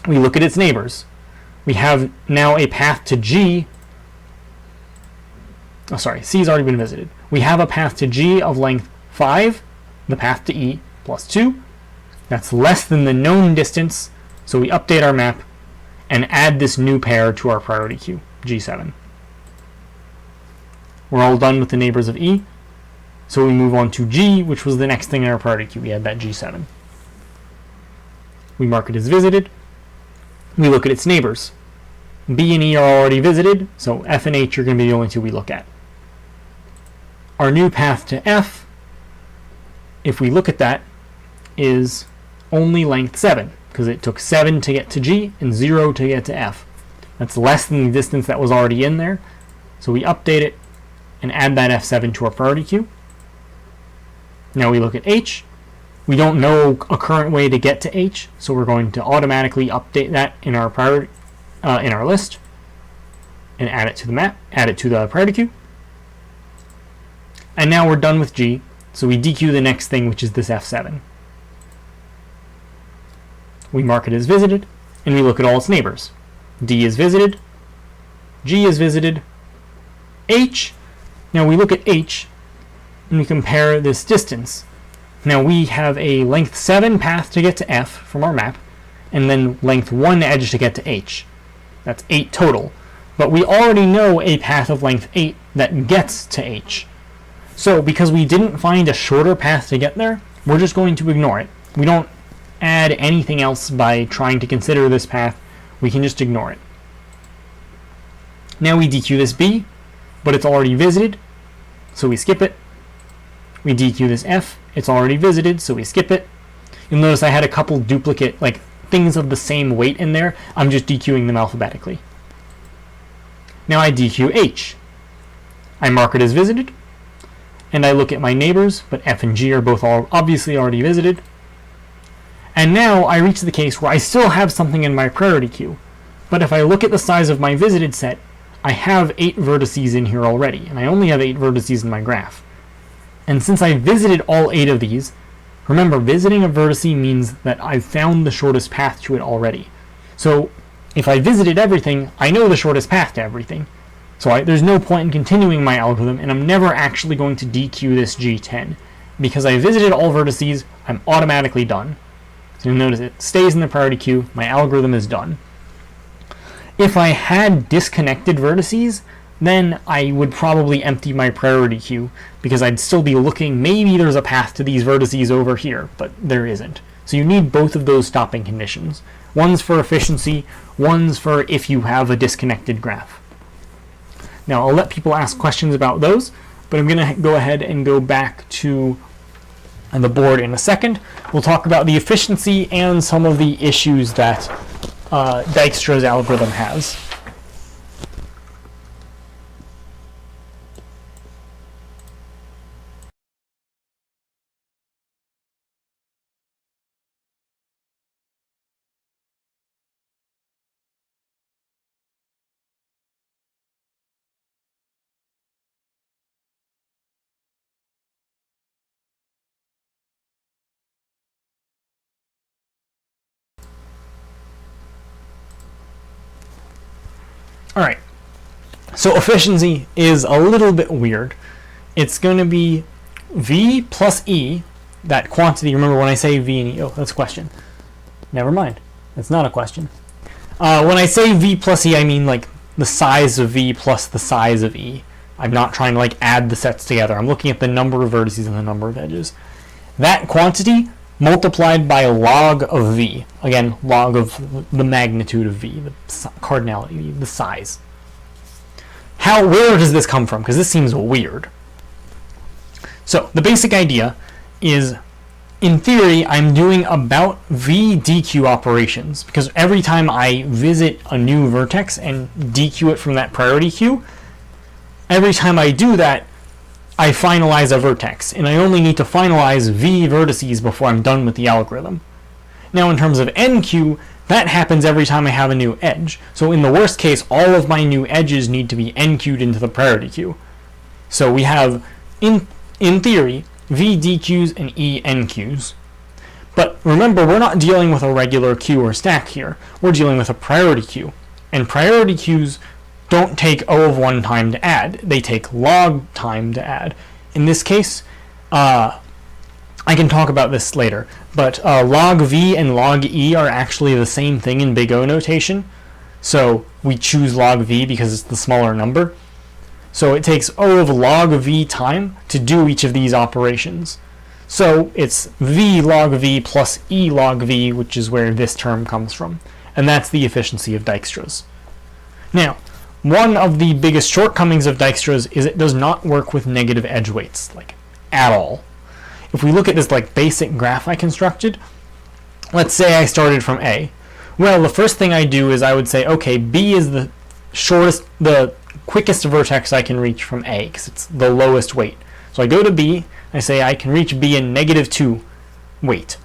We look at its neighbors. We have now a path to G. Oh, sorry, C's already been visited. We have a path to G of length 5, the path to E, plus 2. That's less than the known distance, so we update our map and add this new pair to our priority queue, G7. We're all done with the neighbors of E, so we move on to G, which was the next thing in our priority queue. We had that G7. We mark it as visited. We look at its neighbors. B and E are already visited, so F and H are going to be the only two we look at. Our new path to F, if we look at that, is only length 7, because it took 7 to get to G and 0 to get to F. That's less than the distance that was already in there, so we update it and add that F7 to our priority queue. Now we look at H. We don't know a current way to get to H, so we're going to automatically update that in our list and add it to the map, add it to the priority queue. And now we're done with G, so we dequeue the next thing, which is this F7. We mark it as visited, and we look at all its neighbors. D is visited, G is visited, H. Now we look at H, and we compare this distance. Now we have a length 7 path to get to F from our map, and then length 1 edge to get to H. That's 8 total. But we already know a path of length 8 that gets to H. So because we didn't find a shorter path to get there, we're just going to ignore it. We don't add anything else by trying to consider this path. We can just ignore it. Now we dequeue this B, but it's already visited, so we skip it. We dequeue this F, it's already visited, so we skip it. You'll notice I had a couple duplicate, like, things of the same weight in there. I'm just dequeuing them alphabetically. Now I dequeue H. I mark it as visited, and I look at my neighbors, but F and G are both obviously already visited. And now I reach the case where I still have something in my priority queue, but if I look at the size of my visited set, I have 8 vertices in here already, and I only have 8 vertices in my graph. And since I visited all 8 of these, remember, visiting a vertice means that I've found the shortest path to it already. So if I visited everything, I know the shortest path to everything. So there's no point in continuing my algorithm, and I'm never actually going to dequeue this G10. Because I visited all vertices, I'm automatically done. So you'll notice it stays in the priority queue, my algorithm is done. If I had disconnected vertices, then I would probably empty my priority queue, because I'd still be looking, maybe there's a path to these vertices over here, but there isn't. So you need both of those stopping conditions. One's for efficiency, one's for if you have a disconnected graph. Now I'll let people ask questions about those, but I'm going to go ahead and go back to the board in a second. We'll talk about the efficiency and some of the issues that Dijkstra's algorithm has. Alright, so efficiency is a little bit weird. It's going to be V plus E, that quantity. Remember when I say V and E, oh, that's a question. Never mind, that's not a question. When I say V plus E, I mean like the size of V plus the size of E. I'm not trying to like add the sets together. I'm looking at the number of vertices and the number of edges. That quantity multiplied by log of V. Again, log of the magnitude of V, the cardinality, the size. Where does this come from? Because this seems weird. So the basic idea is, in theory, I'm doing about V DQ operations, because every time I visit a new vertex and DQ it from that priority queue, every time I do that, I finalize a vertex, and I only need to finalize V vertices before I'm done with the algorithm. Now in terms of NQ, that happens every time I have a new edge. So in the worst case, all of my new edges need to be NQ'd into the priority queue. So we have, in theory, V DQs and E NQs. But remember, we're not dealing with a regular queue or stack here. We're dealing with a priority queue. And priority queues don't take O of 1 time to add. They take log time to add. In this case, I can talk about this later, but log V and log E are actually the same thing in big O notation. So we choose log V because it's the smaller number. So it takes O of log V time to do each of these operations. So it's V log V plus E log V, which is where this term comes from. And that's the efficiency of Dijkstra's. Now, one of the biggest shortcomings of Dijkstra's is it does not work with negative edge weights, like, at all. If we look at this like basic graph I constructed, let's say I started from A. Well, the first thing I do is I would say, okay, B is the quickest vertex I can reach from A, because it's the lowest weight. So I go to B, I say I can reach B in -2 weight.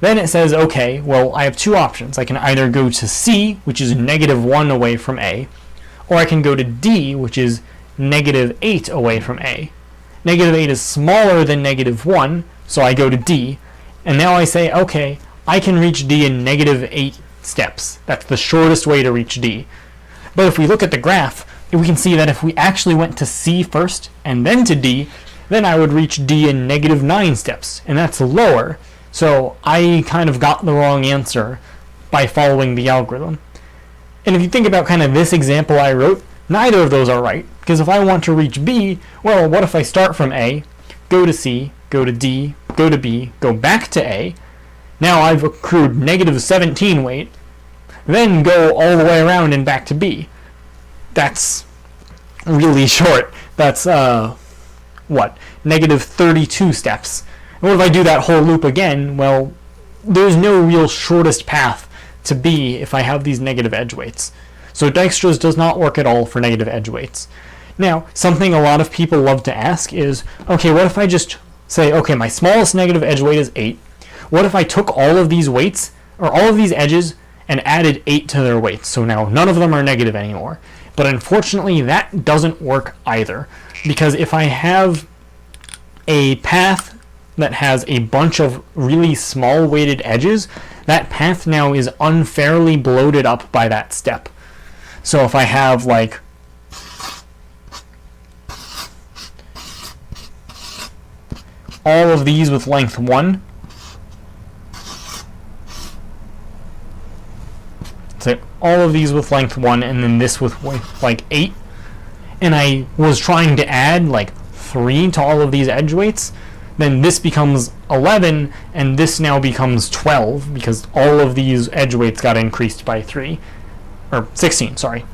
Then it says, okay, well, I have two options. I can either go to C, which is -1 away from A, or I can go to D, which is -8 away from A. -8 is smaller than -1, so I go to D, and now I say, okay, I can reach D in -8 steps. That's the shortest way to reach D. But if we look at the graph, we can see that if we actually went to C first and then to D, then I would reach D in -9 steps, and that's lower. So I kind of got the wrong answer by following the algorithm. And if you think about kind of this example I wrote, neither of those are right. Because if I want to reach B, well, what if I start from A, go to C, go to D, go to B, go back to A. Now I've accrued -17 weight, then go all the way around and back to B. That's really short. That's, -32 steps. And what if I do that whole loop again? Well, there's no real shortest path to B if I have these negative edge weights. So Dijkstra's does not work at all for negative edge weights. Now, something a lot of people love to ask is, okay, what if I just say, okay, my smallest negative edge weight is 8. What if I took all of these weights, or all of these edges, and added 8 to their weights? So now none of them are negative anymore. But unfortunately, that doesn't work either. Because if I have a path that has a bunch of really small weighted edges, that path now is unfairly bloated up by that step. So if I have like all of these with length 1, so all of these with length 1 and then this with like 8, and I was trying to add like 3 to all of these edge weights, then this becomes 11, and this now becomes 12, because all of these edge weights got increased by 3, or 16, sorry.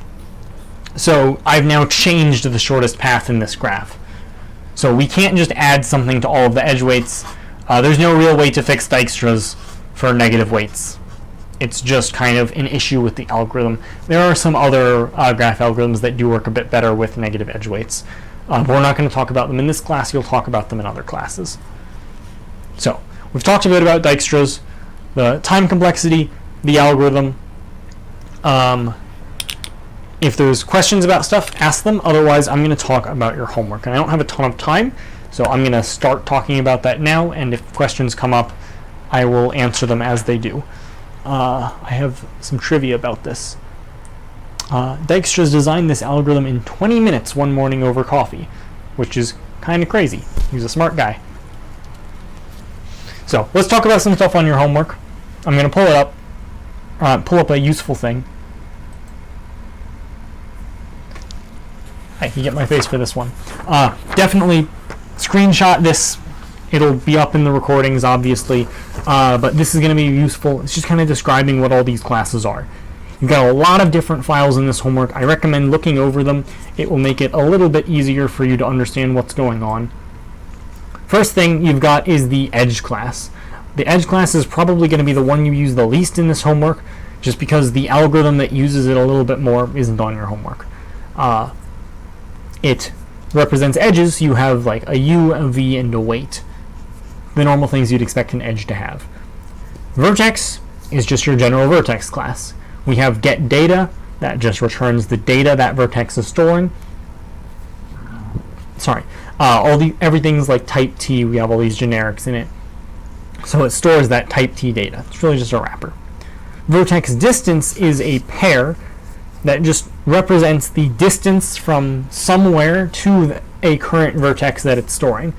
So I've now changed the shortest path in this graph. So we can't just add something to all of the edge weights. There's no real way to fix Dijkstra's for negative weights. It's just kind of an issue with the algorithm. There are some other graph algorithms that do work a bit better with negative edge weights. But we're not going to talk about them in this class. You'll talk about them in other classes. So we've talked a bit about Dijkstra's, the time complexity, the algorithm. If there's questions about stuff, ask them. Otherwise, I'm going to talk about your homework. And I don't have a ton of time, so I'm going to start talking about that now. And if questions come up, I will answer them as they do. I have some trivia about this. Dijkstra's designed this algorithm in 20 minutes one morning over coffee, which is kind of crazy. He's a smart guy. So let's talk about some stuff on your homework. I'm going to pull up a useful thing. You get my face for this one. Definitely screenshot this. It'll be up in the recordings, obviously, but this is going to be useful. It's just kind of describing what all these classes are. You've got a lot of different files in this homework. I recommend looking over them. It will make it a little bit easier for you to understand what's going on. First thing you've got is the edge class. The edge class is probably going to be the one you use the least in this homework, just because the algorithm that uses it a little bit more isn't on your homework. It represents edges. You have like a U, a V, and a weight. The normal things you'd expect an edge to have. Vertex is just your general vertex class. We have get data, that just returns the data that vertex is storing. Sorry, everything's like type T. We have all these generics in it, so it stores that type T data. It's really just a wrapper. Vertex distance is a pair that just represents the distance from somewhere to a current vertex that it's storing.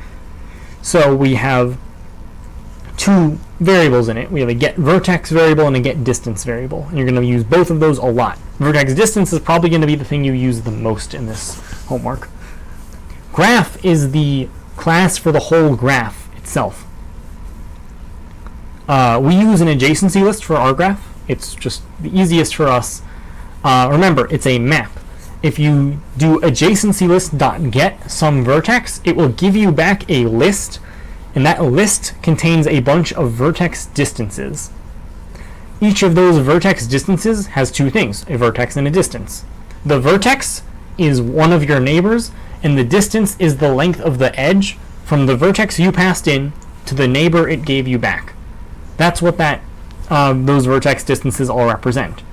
So we have 2 variables in it. We have a get vertex variable and a get distance variable, and you're going to use both of those a lot. Vertex distance is probably going to be the thing you use the most in this homework. Graph is the class for the whole graph itself. We use an adjacency list for our graph. It's just the easiest for us. Remember, it's a map. If you do adjacency list.get some vertex, it will give you back a list, and that list contains a bunch of vertex distances. Each of those vertex distances has 2 things, a vertex and a distance. The vertex is one of your neighbors, and the distance is the length of the edge from the vertex you passed in to the neighbor it gave you back. That's what those vertex distances all represent.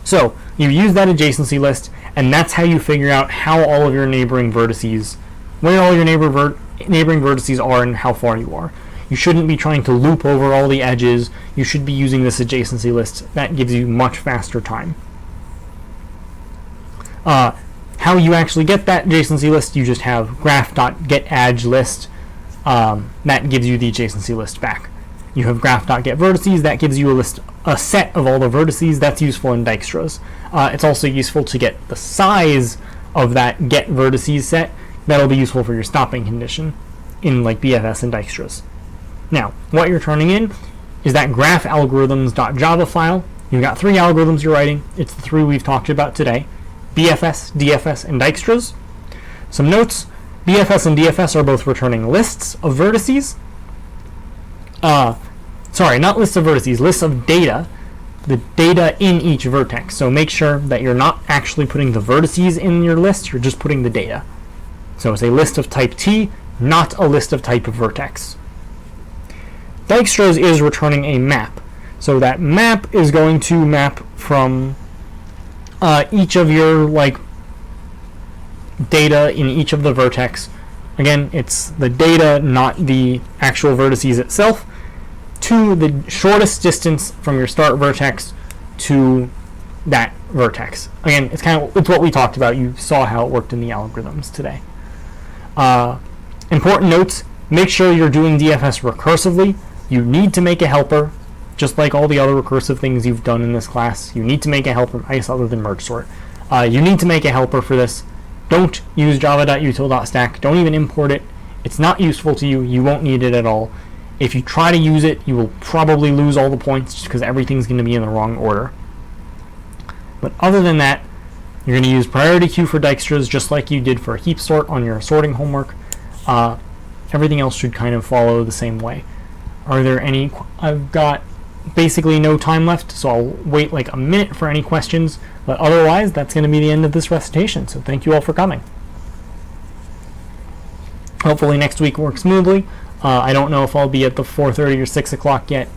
So you use that adjacency list, and that's how you figure out how all of your neighboring vertices, where all your neighboring vertices are and how far you are. You shouldn't be trying to loop over all the edges. You should be using this adjacency list. That gives you much faster time. How you actually get that adjacency list, you just have graph.getAdjList. That gives you the adjacency list back. You have graph.getVertices. That gives you a set of all the vertices. That's useful in Dijkstra's. It's also useful to get the size of that get vertices set. That'll be useful for your stopping condition in like BFS and Dijkstra's. Now, what you're turning in is that graphAlgorithms.java file. You've got 3 algorithms you're writing. It's the 3 we've talked about today: BFS, DFS, and Dijkstra's. Some notes: BFS and DFS are both returning lists of vertices. Sorry, not lists of vertices, lists of data, the data in each vertex. So make sure that you're not actually putting the vertices in your list, you're just putting the data. So it's a list of type T, not a list of type of vertex. Dijkstra's is returning a map. So that map is going to map from each of your data in each of the vertex. Again, it's the data, not the actual vertices itself, to the shortest distance from your start vertex to that vertex. Again, it's what we talked about. You saw how it worked in the algorithms today. Important notes: make sure you're doing DFS recursively. You need to make a helper, just like all the other recursive things you've done in this class. You need to make a helper, I guess other than merge sort. You need to make a helper for this. don't use java.util.stack. Don't even import it. It's not useful to you. You won't need it at all. If you try to use it, you will probably lose all the points just because everything's going to be in the wrong order. But other than that, you're going to use priority queue for Dijkstra's just like you did for a heap sort on your sorting homework. Everything else should kind of follow the same way. Are there any? I've got basically no time left, so I'll wait like a minute for any questions. But otherwise, that's going to be the end of this recitation. So thank you all for coming. Hopefully next week works smoothly. I don't know if I'll be at the 4:30 or 6 o'clock yet.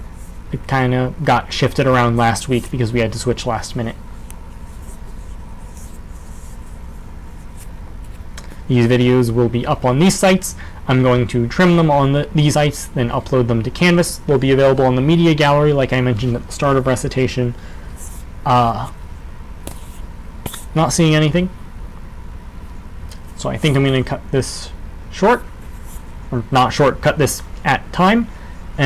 It kind of got shifted around last week because we had to switch last minute. These videos will be up on these sites. I'm going to trim them on these sites, then upload them to Canvas. They'll be available on the media gallery, like I mentioned at the start of recitation. Not seeing anything. So I think I'm going to cut this short. Or not short, cut this at time.